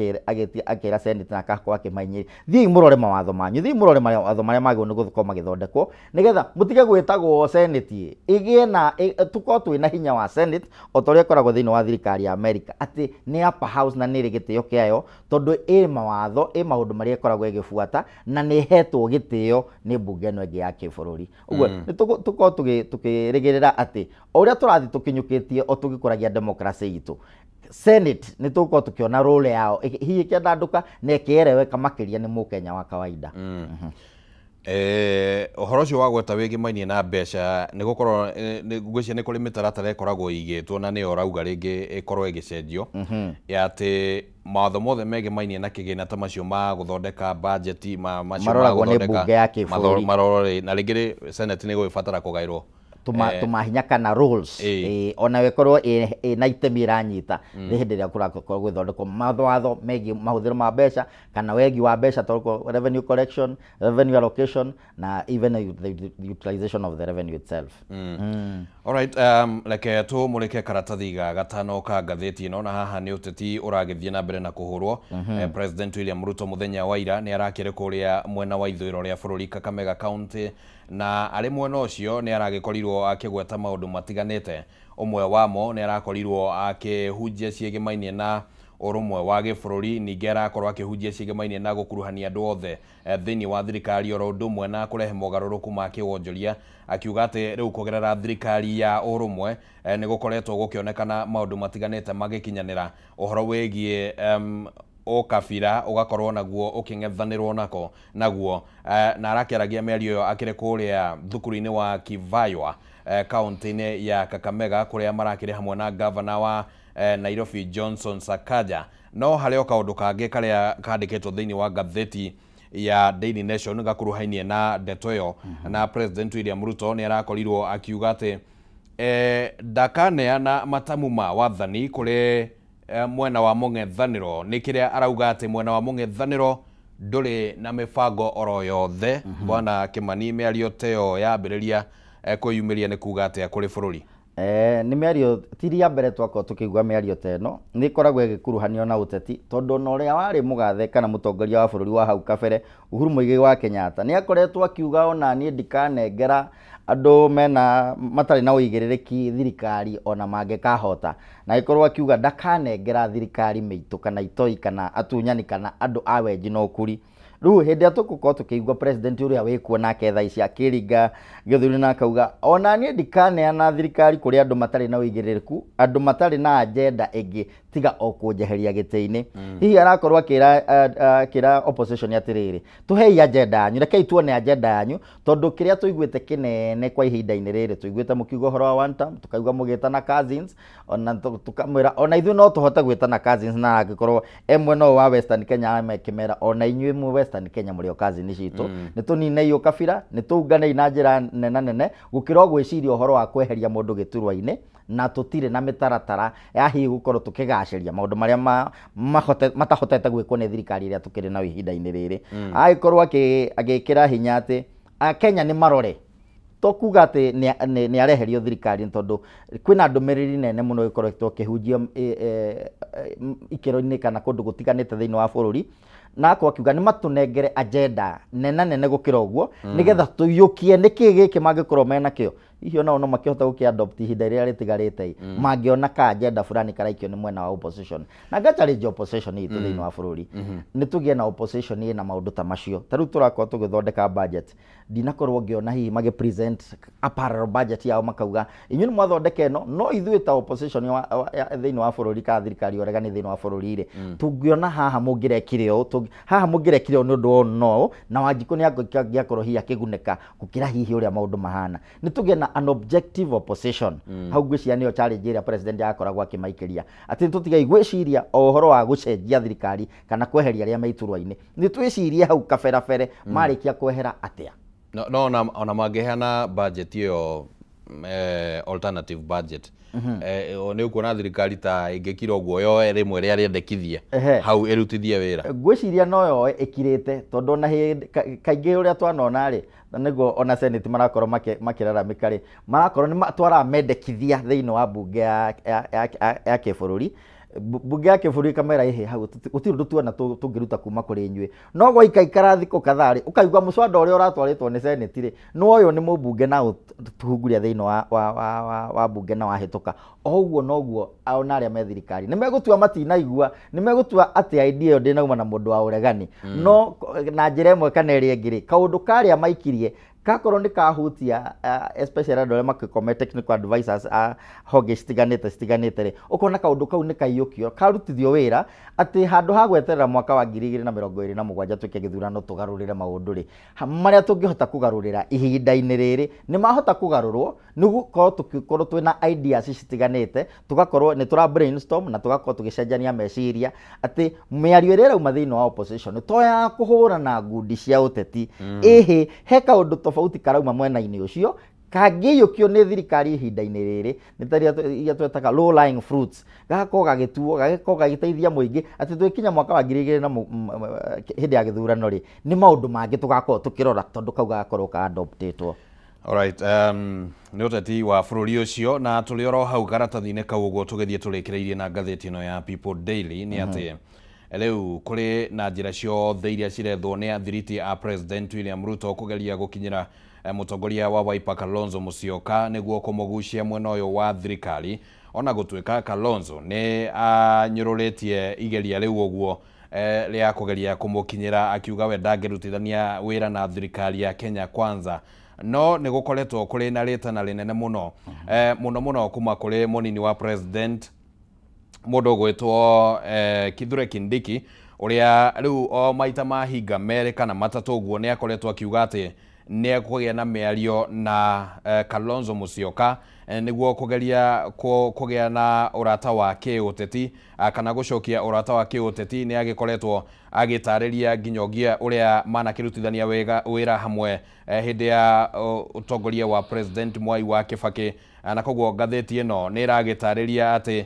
akira senate na akakwa akimainyi thii murore mawatho manyu thii murore mawatho maria magwo ni guthukoma magithondekwo nigetha mutige gwitagwo senate igie na tuko twina hinya wa senate otoria koragwo thiini wa thirikari ya America ati ni upper house na ni rigitio kiayo tondu mawatho maundu maria ikoragwo igifuata na ni hetwo gitio ni mbunge no ingi ya kibururi uguo ni tuko tukirigirira ati oria turathi tukinyukitie o tugikuragia democracy itu senate ni tuko tukiona role yao hihi kiandanduka ne kiereweka makiria ni mukenya wa kawaida ohoro cio wagweta wigi mainie na mbeca ni gukorwo ngwicia ni kuri mitaratara ikoragwo igitwo na ni orauga ringi ikorwo igicenjio ya ati mawatho mothe mege mainie na kigina ta macio ma guthondeka budget macio ma guthondeka marorore na ringi senate ni gwibatara kugairwo tumahinya kana rules ona wekorwo na itemi iranyita ni hindi ria kurakorwo gwithondekwo mawatho megi mahuthiro ma mbeca kana wegi wa mbeca to revenue collection revenue allocation na even the utilization of the revenue itself all right like to muleke karatathi ga gatano ka ngatheti ino na haha ni uteti uragithie na mbere na kuhurwo president William Ruto muthenya wa ira ni arakire kuria mwena wa ithwiro ria bururi Kakamega County na ari mwena ucio ni aragikorirwo akigweta maundu matiganite umwe wamo ni arakorirwo akihunjia ciegimainie na urumwe wa gibururi ningi arakorwo akihunjia ciegimainie na gukuruhania andu othe thiini wa thirikari oro ndumwe na kurehe mogaruruku ma kiwonjoria akiuga ati riu kugerera thirikari ya urumwe ni gukoretwo gukionekana maundu matiganite magikinyanira uhoro wegie okabira ugakorwo naguo uking'ethanirwo naguo na arakiaragia miario yo akire kuria thukuru-ini wa Kivaywa kaunti-ini ya Kakamega kuria marakire hamwe na governor wa Nairobi Johnson Sakaja no hareo kaundu kangi karia kandikitwo thiini wa gatheti ya Daily Nation gakuruhainie na ndeto yo na president William Ruto ni arakorirwo akiuga ati ndakaneana matamu ma wathani kuri mwena wa mung'ethaniro ni kiria arauga ati mwena wa mung'ethaniro nduri na mibango oro yothe bwana Kimani miario teo yambiriria kuyumiria ni kuga ati kuri bururi Nĩ mĩario ti ya mbere twakorwo tukĩigua mĩario ta ĩno, nĩ ĩkoragwo ĩgĩkuruhanio na ũteti, tondũ na ũrĩa warĩ mũgathe kana mũtongoria wa bũrũri wa hau kabere Uhuru Muigai wa Kenyatta nĩ akoretwo akiuga ona niĩ ndikanengera andũ matarĩ na ũigĩrĩrĩki thirikari ona mangĩkahota, na ĩkorwo akiuga ndakanengera thirikari mĩitũ kana itoi kana atunyani kana andũ a wenji na ũkuri. Rĩu hĩndĩ ĩrĩa tũgũkorwo tũkĩigua president ũrĩa wĩkuo nake thaa ici akĩringa gĩthũri na akauga ona niĩ ndikaneana thirikari kũrĩ andũ matarĩ na ũigĩrĩrĩku, andũ matarĩ na agenda ĩngĩ tiga o kũnjeheria gĩtĩ-inĩ. Hihi arakorwo akĩra opposition atĩrĩrĩ, tũhei agenda yanyu, rekei tuone agenda yanyu, tondũ kĩrĩa tũiguĩte kĩnene kwa ihinda-inĩ rĩrĩ, tũiguĩte mũkiuga ũhoro wa one term, tukaigua mũgĩtana cousins, ona tukamwĩra ona ithuĩ no tũhote gwĩtana cousins, na angĩkorwo mwena wa Western Kenya amekĩmera ona inyuĩ mwe Western Kenya mũrĩ o cousins citũ, nĩ tũninei ũkabira, nĩ tũnganei na njĩra nene gũkĩra gwĩciria ũhoro wa kweheria mũndũ gĩturwa-inĩ, na tũtirĩ na mĩtaratara ya hihi gũkorwo tũkĩgacĩria maũndũ marĩa matahotete gwĩkwo nĩ thirikari ĩrĩa tũkĩrĩ na ihinda-inĩ rĩrĩ. Agĩkorwo agĩkĩra hinya atĩ Akenya nĩ marore, to kuga atĩ nĩ areherio thirikari, tondũ kwĩna ndũmĩrĩri nene mũno ĩkoretwo ĩkĩhunjio ikĩro-inĩ kana kũndũ gũtiganĩte thĩinĩ wa bũrũri, na akwa akiuga nĩ matũnengere agenda nene gũkĩra ũguo, nĩgetha tũiyũkie nĩkĩ gĩkĩ mangĩkorwo mena kĩo, hihi onao no makĩhota gũkĩadopt ihinda rĩrĩa rĩtigarĩte, mangĩona ka agenda fulani karaikio nĩ mwena wa opposition. Na ngachallenge opposition itũ thĩinĩ wa bũrũri, nĩ tũgĩe na opposition ĩna maũndũ ta macio. Ta rĩu tũrakorwo tũgĩthondeka budget, ndinakorwo ngĩona hihi magĩ-present a parallel budget yao makauga inyuĩ nĩ mwathondeka ĩno, no ithuĩ ta opposition thĩinĩ wa bũrũri kana thirikari ũregani thĩinĩ wa bũrũri-rĩ, tũngĩona haha mũngĩrekire ũũ, haha mũngĩrekire ũũ nĩ ũndũ no, na Wanjikũ nĩ angĩakorwo hihi akĩgunĩka gũkĩra hihi ũrĩa maũndũ mahana. Nĩ tũgĩe na an objective opposition. Hau ngwĩciria nĩyo challenge ĩrĩa president akoragwo akĩmaikĩria, atĩ tũtigai gwĩciria o ũhoro wa gũcenjia thirikari kana kweheria arĩa me iturwa-inĩ, nĩ twĩcirie hau kaberabere marĩkia kwehera atĩa. No ona mangĩheana budget ĩyo alternative budget, nĩ ũkuona thirikari ta ĩngĩkira ũguo yoe rĩmwe rĩa rĩendekithia hau ĩrutithie wĩra. Ngwĩciria no yoe ĩkirĩte, tondũ ona kaingĩ ũrĩa twanona-rĩ, nĩguo ona senate marakorwo makĩraramĩka rĩ, marakorwo nĩ matwaraga mendekithia thĩinĩ wa mbunge ya kĩbũrũri. Mbunge ya kĩbũrũri kamera ĩhĩ hau gũtirĩ ũndũ tuona tũngĩruta kuma kũrĩ inyuĩ, no gwaikaikara thikũ kadhaa rĩ, ũkaigua mũcwanda ũrĩa ũratwarĩtwo nĩ senate rĩ, no ũyũ nĩ mũmbunge na ũtũhunguria thĩinĩ wa mbunge na wahĩtũka. O ũguo noguo ona arĩa me thirikari nĩ megũtua matinaigua, nĩ megũtua atĩ idea ĩyo ndĩnauma na mũndũ wa ũregani, no na njĩra ĩmwe kana ĩrĩa ĩngĩ rĩ, kaũndũ karĩa maikirie gakorwo nĩ kahutia especially andũ arĩa makĩkome technical advisors honge citiganĩte rĩ, ũkona kaũndũ kau nĩ kaiyũkio karutithio wĩra, atĩ handũ ha gweterera mwaka wa 2027 twĩke gĩthurano tũgarũrĩre maũndũ rĩ, marĩa tũngĩhota kũgarũrĩra ihinda-inĩ rĩrĩ nĩ mahota kũgarũrwo, nĩgũkorwo tũkorwo twĩna ideas citiganĩte, tũgakorwo nĩ tũra brainstorm na tũgakorwo tũgĩcenjania meciria, atĩ mĩario ĩrĩa ĩrauma thĩinĩ wa opposition to ya kũhũra na ngundi cia ũteti, ĩhĩ he kaũndũ tofauti karauma mwena-inĩ ũcio kangĩiyũkio nĩ thirikari ihinda-inĩ rĩrĩ, nĩ ta iria twetaga low lying fruits, gagakorwo gagĩtuo, gagakorwo gagĩteithia mũingĩ, atĩ twĩkinya mwaka wa 2000 hĩndĩ ya gĩthurano rĩ, nĩ maũndũ mangĩ tũgakorwo tũkĩrora, tondũ kau gagakorwo ka-adoptĩtwo. Alright, nĩ ũteti wa bũrũri ũcio, na tũrĩ oro hau karatathi-inĩ kau ũguo tũgĩthiĩ tũrĩkĩrĩirie na ngathĩti ĩno ya People Daily nĩ atĩ rĩu kũrĩ na njĩra ciothe iria cirethwo nĩ athiriti a President William Ruto kũgeria gũkinyĩra mũtongoria wa Wiper Kalonzo Musyoka nĩguo kũmũgucia mwena ũyũ wa thirikari, ona gũtuĩka Kalonzo nĩ anyũrũrĩtie igeria rĩu ũguo rĩa kũgeria kũmũkinyĩra, akiuga we ndangĩrutithania wĩra na thirikari ya Kenya Kwanza, no nĩ gũkoretwo kũrĩ na rĩtana rĩnene mũno kuma kũrĩ mũnini wa president mũndũ ũgwĩtwo Kithure Kindiki, ũrĩa rĩu o maita mahinga merĩ kana matatũ ũguo nĩ akoretwo akiuga atĩ nĩ ekũgĩa na mĩario na Kalonzo Musyoka nĩguo kũgĩa na ũrata wa kĩũteti kana gũcokia ũrata wa kĩũteti. Nĩ agĩkoretwo agĩtarĩria nginyagia ũrĩa manakĩrutithania wĩra hamwe hĩndĩ ya ũtongoria wa President Mwai wa Kibaki, na koguo ngathĩti ĩno nĩ ĩragĩtarĩria atĩ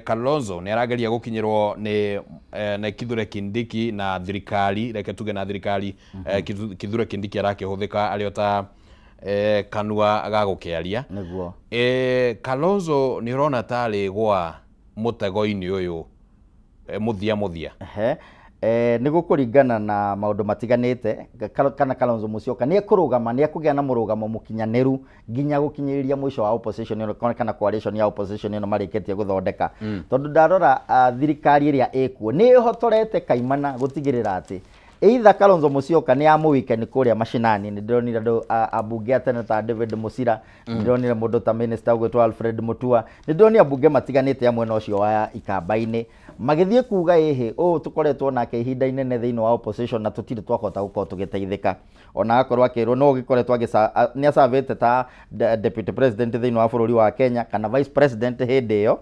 Kalonzo nĩ arageria gũkinyĩrwo nĩ Kithure Kindiki na thirikari, reke tuge na thirikari, Kithure Kindiki arakĩhũthĩka arĩ ta kanua gagukiaria niguo Kalonzo ni rona tari gwa mutego-ini uyu muthia nĩ gũkũringana na maũndũ matiganĩte kana Kalonzo Musyoka nĩ ekũrũgama nĩ ekũgĩa na mũrũgamo mũkinyanĩru nginya gũkinyĩrĩria mũico wa opposition kana coalition ya opposition ĩno marĩkĩtie gũthondeka tondũ ndarora thirikari ĩrĩa ĩkuo nĩ ĩhotorete kaimana gũtigĩrĩra atĩ either Kalonzo Musyoka nĩ amũwike nĩ kũrĩa mashinani nĩ ndĩronire andũ ambunge atene ta David Musira nĩ ndĩronire mũndũ ta minister ũgwĩtwo Alfred Mutua nĩ ndĩronire ambunge matiganĩte amwe na ũcio wa Ikamba-inĩ magĩthiĩ kuga tũkoretwo nake ihinda inene thĩinĩ wa opposition na tũtirĩ twahota gũkorwo tũgĩteithĩka ona akorwo akĩrwo no gĩkoretwo nĩ acavĩte ta deputy president thĩinĩ wa bũrũri wa Kenya kana vice president hĩndĩ ĩyo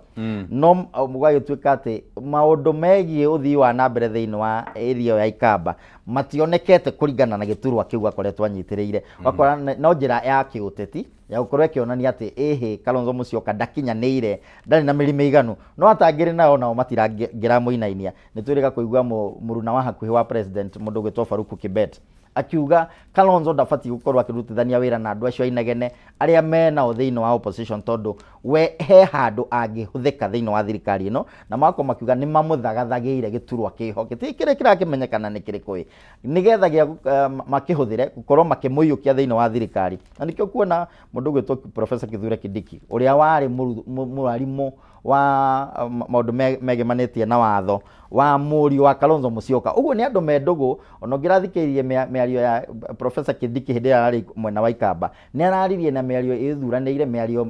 no gũgagĩtuĩka atĩ maũndũ megiĩ ũthii wa na mbere thĩinĩ wa area ya Ikamba mationekete kũringana na gĩturwa kĩu akoretwo anyitĩrĩire wakora no njĩra ya kĩũteti ya gũkorwo ĩkĩonania atĩ Kalonzo Musyoka ndakinyanĩire ndarĩ na mĩrĩmĩ iganu no atangĩrĩ nao matirangĩra mũinainia nĩ twĩrĩga kũigua mũruna wa hakuhĩ wa president mũndũ ũgwĩtwo Faruku Kibet akiuga Kalonzo ndabatiĩ gũkorwo akĩrutithania wĩra na andũ acio ainegene arĩa menao thĩinĩ wa opposition tondũ we he handũ angĩhũthĩka thĩinĩ wa thirikari ĩno na makorwo makiuga nĩ mamũthagathagĩire gĩturwa kĩho kĩrĩa kĩrakĩmenyekana nĩ kĩrĩkũ nĩgetha makĩhũthĩre gũkorwo makĩmũiyũkia thĩinĩ wa thirikari na nĩkĩo kuona mũndũ ũgwĩtwo Professor Kithure Kindiki ũrĩa warĩ mwarimũ wa maũndũ megemanĩtie na watho wa mũriũ wa Kalonzo Musyoka ũguo nĩ andũ mendũgũ ona ũngĩrathikĩrĩrie mĩario ya Professor Kindiki hĩndĩ ĩrĩa arĩ mwena wa Ikamba nĩ araririe na mĩario ĩthuranĩire mĩario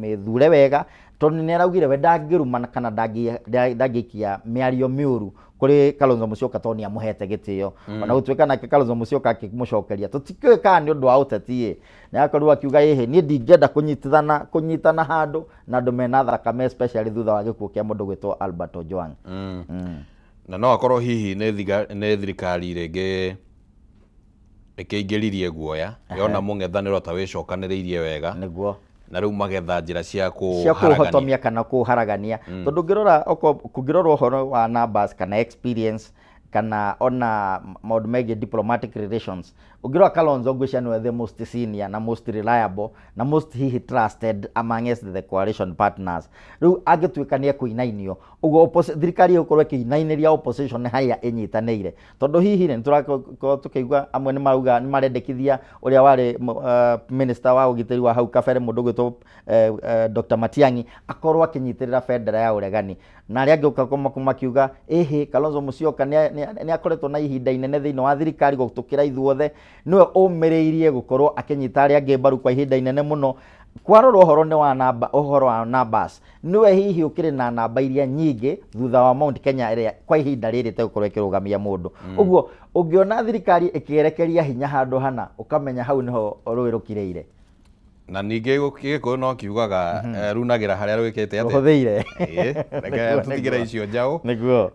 mĩthure wega tondũ nĩ araugire we ndangĩruma kana ndangĩikia mĩario mĩũru kuri Kalonzo Musyoka tondũ nĩ amũhete gĩtĩo ona gũtuĩka nake Kalonzo Musyoka akĩmũcokeria tũtikĩũĩ kana nĩ ũndũ wa ũteti nĩ akorwo akiuga niĩ ndingĩenda kũnyitana handũ na andũ mena thakame especially thutha wa gĩkuũ kĩa mũndũ gwĩtwo Albert Ojwang na no akorwo hihi nĩ thirikari rĩngĩ ĩkĩingĩririe guoya yona mũng'ethanĩro ta wĩcokanĩrĩirie wega nĩguo na rĩu magetha njĩra cia kũhotomia kana kũharagania tondũ kũngĩrora ũhoro wa numbers kana experience kana ona maũndũ megiĩ diplomatic relations ũngĩrora Kalonzo ngwĩciria nĩwe the most senior na most reliable na most hihi trusted amongst the coalition partners rĩu angĩtuĩka nĩ ekũinainio ũguo thirikari ĩgũkorwo ĩkĩinainĩria opposition harĩa ĩnyitanĩire tondũ hihi nĩ tũrakorwo tũkĩigua amwe nĩ marauga nĩ marendekithia ũrĩa warĩ minister wa ũgitĩri wa hau kabere mũndũ ũgwĩtwo Dr. Matiang'i akorwo akĩnyitĩrĩra bendera ya ũregani na arĩa angĩũka makiuga Kalonzo Musyoka nĩ akoretwo na ihinda inene thĩinĩ wa thirikari gũtũkĩra ithuothe nĩwe ũmĩrĩirie gũkorwo akĩnyita arĩa angĩ mbaru kwa ihinda inene mũno kwarora ũhoro wa numbers nĩwe hihi ũkĩrĩ na namba iria nyingĩ thutha wa Mount Kenya ĩrĩa kwa ihinda rĩrĩ tegũkorwo ĩkĩrũgamia mũndũ ũguo ũngĩona thirikari ĩkĩerekeria hinya handũ hana ũkamenya hau nĩho rũĩ rũkirĩire na ningĩ gĩkũyũ no kiugaga runagĩra harĩa rwĩkĩte atĩa ũhũthĩire reke tũtigĩre icio njaũ nĩguo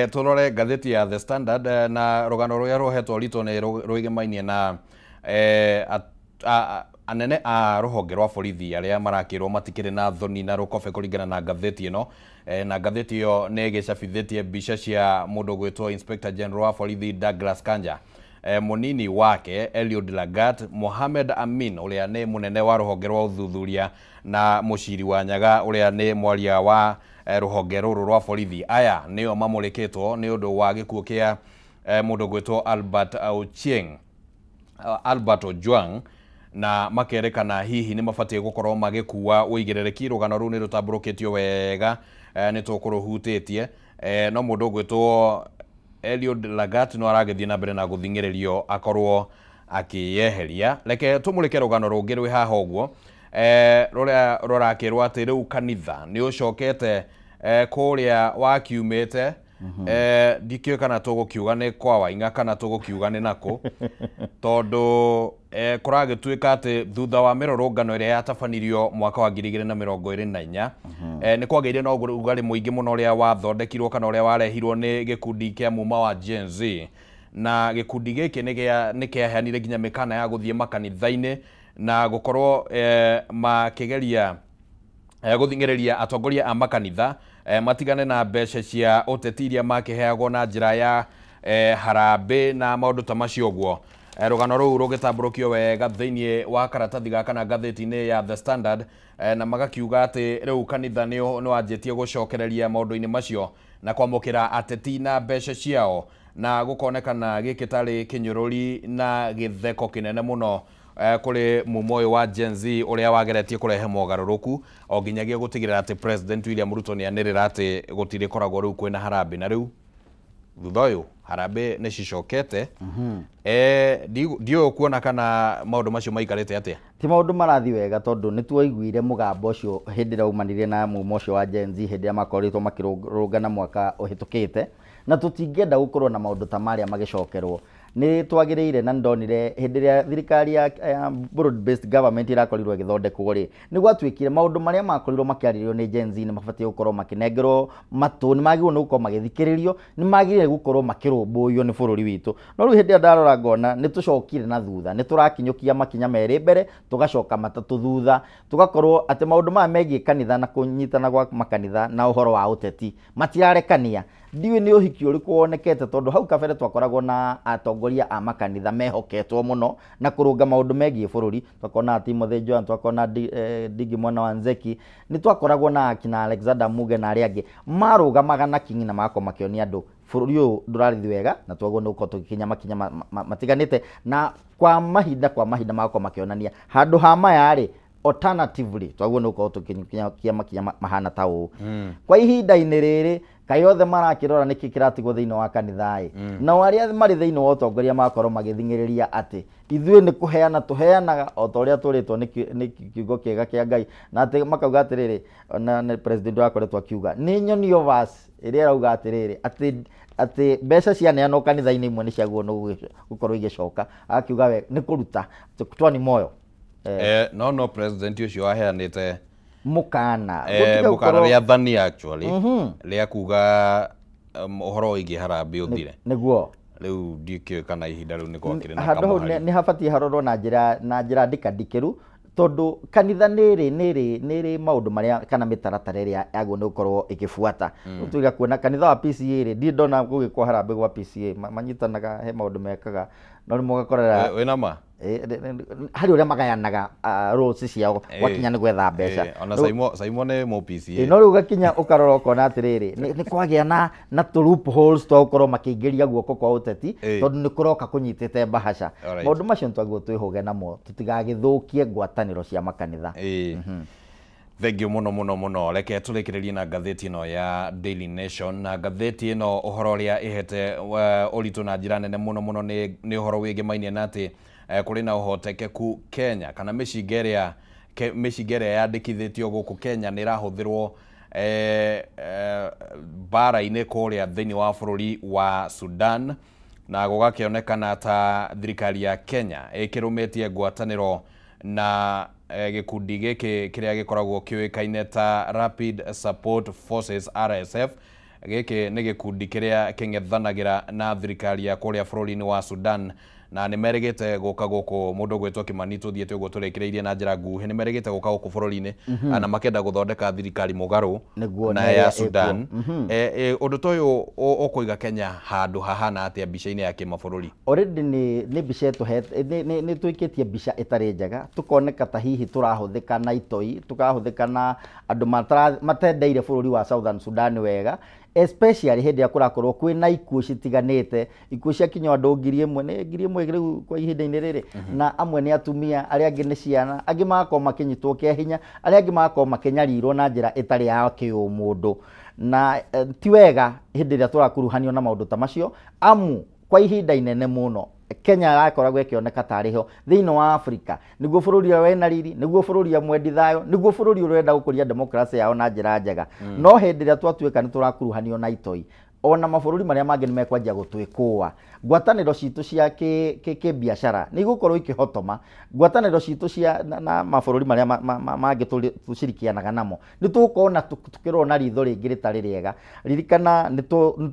tũrore ngathĩti ya The Standard na rũgano rũrĩa rũhetwo ritũ nĩ rũigemainie na anene a rũhonge rwa borithi arĩa marakĩrwo matikĩrĩ na thoni na rũkobe kũringana na ngathĩti ĩno na ngathĩti ĩyo nĩ ĩgĩcabithĩtie mbica cia mũndũ gwĩtwo Inspector General wa borithi Douglas Kanja munini wake Eliud Lagat Mohamed Amin ũrĩa nĩ mũnene wa rũhonge rwa ũthuthuria na mũciri wa Nyaga ũrĩa nĩ mwaria wa rũhonge rũrũ rwa borithi aya nĩo mamũrĩkĩtwo nĩ ũndũ wa gĩkuũ kĩa mũndũ gwĩtwo Albert Ojwang na makerekana hihi nĩ mabatiĩ gũkorwo magĩkua ũigĩrĩrĩki rũgano rũu nĩ rũtambũrũkĩtio wega nĩ tũkũrũhutĩtie no mũndũ gwĩtwo Eliud Lagat no aragĩthiĩ na mbere na gũthing'ĩrĩrio akorwo akĩyeheria reke tũmũrĩke rũgano rũngĩ rwĩ haha ũguo rũrĩa rũrakĩrwo atĩ rĩu kanitha nĩ ũcokete kũrĩa wakiumĩte ndikĩũĩ kana tũgũkiuga nĩ kwa Waing'a kana tũgũkiuga nĩ nakũ tondũ kũragĩtuĩka atĩ thutha wa mĩrũrũngano ĩrĩa yatabanirio mwaka wa 2024 nĩ kwagĩire na ũrugarĩ mũingĩ mũno ũrĩa wathondekirwo kana ũrĩa warehirwo nĩ gĩkundi kĩa muma wa Gen Z na gĩkundi gĩkĩ nĩ kĩaheanire nginya mĩkana ya gũthiĩ makanitha-inĩ na gũkorwo makĩgeria gũthing'ĩrĩria atongoria a makanitha matigane na mbeca cia ũteti iria makĩheagwo na njĩra ya harambĩ na maũndũ ta macio ũguo rugano ruu rugitambũrũkio wega thĩinĩ wa karatathi gaka na ngathĩti-inĩ ya The Standard, na magakiuga atĩ rĩu kanitha nĩ wanjĩtie gũcokereria maũndũ-inĩ macio na kwamũkĩra ateti na mbeca ciao, na gũkonekana gĩkĩ tarĩ kĩnyũrũri na gĩtheko kĩnene mũno kũrĩ mumo ũyũ wa Gen Z ũrĩa wageretie kũrehe mogarũrũku o nginyagia gũtigĩrĩra atĩ President William Ruto nĩanĩrĩra atĩ gũtirĩ koragwo rĩu kwĩna harambĩ, na rĩu thutha ũyũ harambĩ nĩ cicokete. Ndiũ kuona kana maũndũ macio maikarĩte atĩa. Ti maũndũ marathi wega tondũ nĩ tuaiguire mũgambo ũcio hĩndĩ ĩrĩa umanire na mumo ũcio wa Gen Z hĩndĩ ĩrĩa makoretwo makĩrũngana mwaka ũhĩtũkĩte, na tũtingĩenda gũkorwo na maũndũ ta marĩa magĩcokerwo. Nĩ twagĩrĩire na ndonire hĩndĩ ĩrĩa thirikari ya broad based government irakorirwo ĩgĩthondekwo rĩ, nĩ gwatuĩkire maũndũ marĩa makorirwo makĩarĩrĩrio nĩ Gen Z nĩ mabatiĩ gũkorwo makĩnengerwo matũ, nĩ magĩrĩirwo nĩ gũkorwo magĩthikĩrĩrio, nĩ magĩrĩire gũkorwo makĩrũmbũiyo nĩ bũrũri witũ. No rĩu hĩndĩ ĩrĩa ndarora ngona nĩ tũcokire na thutha, nĩ tũrakinyũkia makinya merĩ mbere tũgacoka matatũ thutha, tũgakorwo atĩ maũndũ maya megiĩ kanitha na kũnyitana gwa makanitha na ũhoro wa ũteti matirarekania. Ndiwe nĩ ũhiki ũrĩkũ wonekete tondũ hau kabere twakoragwo na atongoria a makanitha mehoketwo mũno na kũrũnga maũndũ megiĩ bũrũri. Twakona Timothy Joan, twakona Ndigi Mwana wa Nzeki, nĩ twakoragwo na akina Alexander Muge na arĩa angĩ marũgamaga na kingi na mako makĩonia andũ bũrũri ũyũ ndũrarithi wega na twagwo nĩ gũkorwo tũgĩkinya makinya matiganĩte, na kwa mahinda mako makĩonania handũ ha maya rĩ alternatively twagwo nĩ gũkorwo tũgĩkinya makinya mahana ta ũũ. Kwa ihinda-inĩ rĩrĩ kayothe marakĩrora nĩkĩ kĩratigwo thĩinĩ wa kanitha na arĩa marĩ thĩinĩ wa ũtongoria makorwo magĩthingĩrĩria atĩ ithuĩ nĩ kũheana tũheanaga o ta ũrĩa tũrĩtwo nĩ kiugo kĩega kĩa Ngai, na atĩ makauga atĩrĩrĩ, na president wakoretwo akiuga nĩ nyonio verse ĩrĩa ĩrauga atĩrĩrĩ atĩ mbeca cianeanwo kanitha-inĩ imwe nĩ ciagwo gũkorwo igĩcoka, akiuga we nĩ kũruta twani moyo. No president ũcio aheanĩte mukana rĩa thani actually rĩa kuga ũhoro wĩgiĩ harambĩ ũthire nĩguo rĩu ndikĩũĩ kana ihinda rĩu nĩ gwakĩrĩ na handũ hau nĩ habatiĩ harorwo na njĩra ndikandikĩru tondũ kanitha nĩrĩ maũndũ marĩa kana mĩtaratara ĩrĩa yagwo nĩ gũkorwo ĩkĩbuata. Tũiga kuona kanitha wa PCA rĩ ndirĩ ndona gũgĩkwo harambĩ gwa PCA, manyitanaga he maũndũ mekaga no nĩ mũgakorera wĩna ma harĩ ũrĩa magayanaga roles ciao gwakinya nĩ gwetha mbeca. Ona Simon nĩ mũ PCA no rĩu gakinya ũkarora ũkona atĩrĩrĩ nĩ kwagĩa na tũ loopholes twa gũkorwo makĩingĩria guoko kwa ũteti tondũ nĩ kũroka kũnyitĩte mbahaca. Maũndũ macio nĩtwagĩrĩirwo twĩhũge namo tũtigagĩthũkie ngwatanĩro cia makanitha. Thank you mũno. Reke tũrĩkĩrĩrie na ngathĩti ĩno ya Daily Nation, na ngathĩti ĩno ũhoro ũrĩa ĩhete ũritũ na njĩra nene mũno nĩ ũhoro wĩgĩmainie na atĩ kũrĩ na ũhotekeku Kenya kana mĩcinga ĩrĩa yandĩkithĩtio gũkũ Kenya nĩ ĩrahũthĩrwo mbara-inĩ kũrĩa thĩinĩ wa bũrũri wa Sudan, na gũgakĩonekana ta thirikari ya Kenya ĩkĩrũmĩtie ngwatanĩro na gĩkundi gĩkĩ kĩrĩa gĩkoragwo kĩũĩkaine ta Rapid Support Forces RSF. Gĩkĩ nĩ gĩkundi kĩrĩa kĩng'ethanagĩra na thirikari ya kũrĩa bũrũri-inĩ wa Sudan, na nĩ merĩgĩte gũka gũkũ mũndũ gwĩtwo Kimani tũthiĩte ũguo tũrĩkĩrĩirie na njĩra nguhĩ, nĩ merĩgĩte gũka gũkũ bũrũri-inĩ na makenda gũthondeka thirikari mũgarũ na ya Sudan. Ũndũ ta ũyũ ũkũiga Kenya handũ hahana atĩa mbica-inĩ ya kĩmabũrũri? Already nĩ mbica nĩ twĩkĩtie mbica ĩtarĩ njega, tũkoneka ta hihi tũrahũthĩka na itoi, tũkahũthĩka na andũ matendeire bũrũri wa Southern Sudan wega, especially hĩndĩ ĩrĩa kũrakorwo kwĩna ikuũ citiganĩte, ikuũ ciakinya andũ ngiri ĩmwe rĩu kwa ihinda-inĩ rĩrĩ, na amwe nĩ atumia, arĩa angĩ nĩ ciana, angĩ magakorwo makĩnyitwo kĩa hinya, arĩa angĩ magakorwo makĩnyarirwo na njĩra ĩtarĩ ya kĩũmũndũ, na ti wega hĩndĩ ĩrĩa tũrakuruhanio na maũndũ ta macio, amu kwa ihinda inene mũno Kenya yakoragwo ĩkĩoneka tarĩ ho thĩinĩ wa Africa nĩguo bũrũri ũrĩa wĩna riri, nĩguo bũrũri ũrĩa mwendi thayũ, nĩguo bũrũri ũrĩa ũrenda gũkũria democracy yao na njĩra njega. No hĩndĩ ĩrĩa twatuĩka nĩ tũrakuruhanio na itoi, ona mabũrũri marĩa mangĩ nĩ mekwanjia gũtwĩkũa, ngwatanĩro citũ cia kĩbiacara nĩ igũkorwo ikĩhotoma, ngwatanĩro citũ cia na mabũrũri marĩa mangĩ tũcirikianaga namo nĩ tũgũkorwo tũkĩrorwo na ritho rĩngĩ rĩtarĩ rĩega. Ririkana nĩ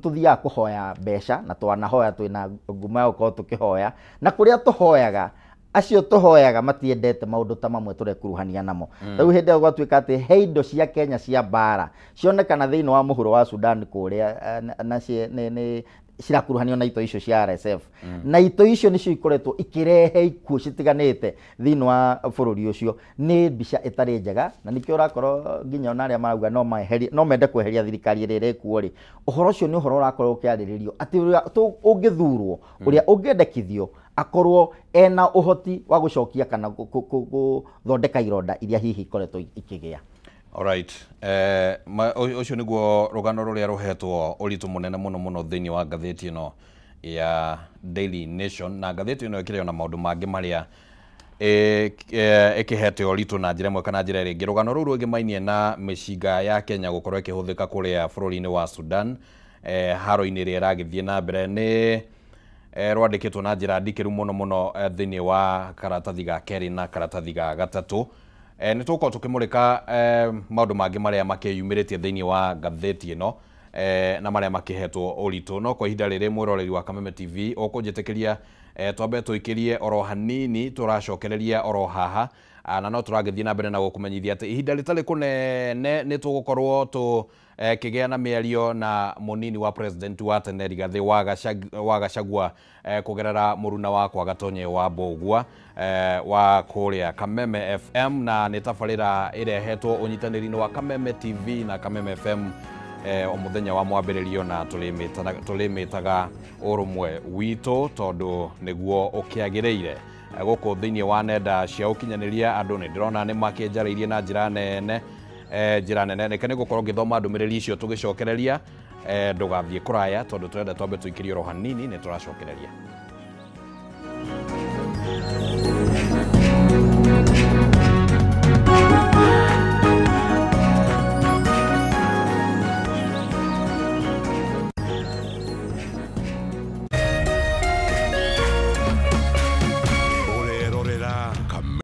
tũthiaga kũhoya mbeca na twanahoya twĩna ngumo ya gũkorwo tũkĩhoya, na kũrĩa tũhoyaga acio tũhoyaga matiendete maũndũ ta mamwe tũrekuruhania namo. Rĩu hĩndĩ ĩyo gwatuĩka atĩ he indo cia Kenya cia mbara cionekana thĩinĩ wa mũhuro wa Sudan kũrĩa cirakuruhanio na ito icio cia RSF na ito icio nicio ikoretwo ikirehe ikuo citiganite thiini wa bururi ucio ni mbica itari njega na nikio urakorwo nginya ona aria marauga no mende kweheria thirikari iri kuo ri uhoro ucio ni uhoro urakorwo ukiariririo ati ungithurwo uria ungendekithio akorwo ena uhoti wa gucokia kana guthondeka ironda iria hihi ikoretwo ikigia. Alright, ucio niguo rugano ruria ruhetwo uritu munene muno thiini wa ngatheti ino ya Daily Nation na ngatheti ino ikire na maundu mangi maria ikihete uritu na njira imwe kana njira ringi. Rugano ruru rugimainie na mishinga ya Kenya gukorwo ikihuthika kuria bururi-ini wa Sudan haro-ini ria iragithie na mbere ni rwandikitwo na njira ndikiru muno thiini wa karatathi ga keri na karatathi ga gatatu. Ni tuko tukimurika maundu mangi maria makiyumiritie thiini wa ngatheti ino na maria makihetwo uritu no kwa ihinda riri mwiroreri wa Kameme TV ukunjitikiria twambe tuikirie oro hanini turacokereria oro haha na no turagithie na mbere na gukumenyithia ati ihinda ritari kunene ni tugukorwo kigea na miario na munini wa president wa tene Rigathi wa Gachagua kugerera muruna wakwa Gatonye wa Mbugua wa kuria Kameme FM na ni tabarira irehetwo unyitaniri-ini wa Kameme TV na Kameme FM o muthenya wa mwambiririo na tulimitaga urumwe witu tondu niguo ukiagireire guku thiini wa nenda cia ukinyaniria andu ni ndirona ni makienjarairie na njira nene reke nigukorwo ngithoma ndumiriri icio tugicokereria ndugathie kuraya tondu turenda twambe tuikirie ro hanini ni turacokereria.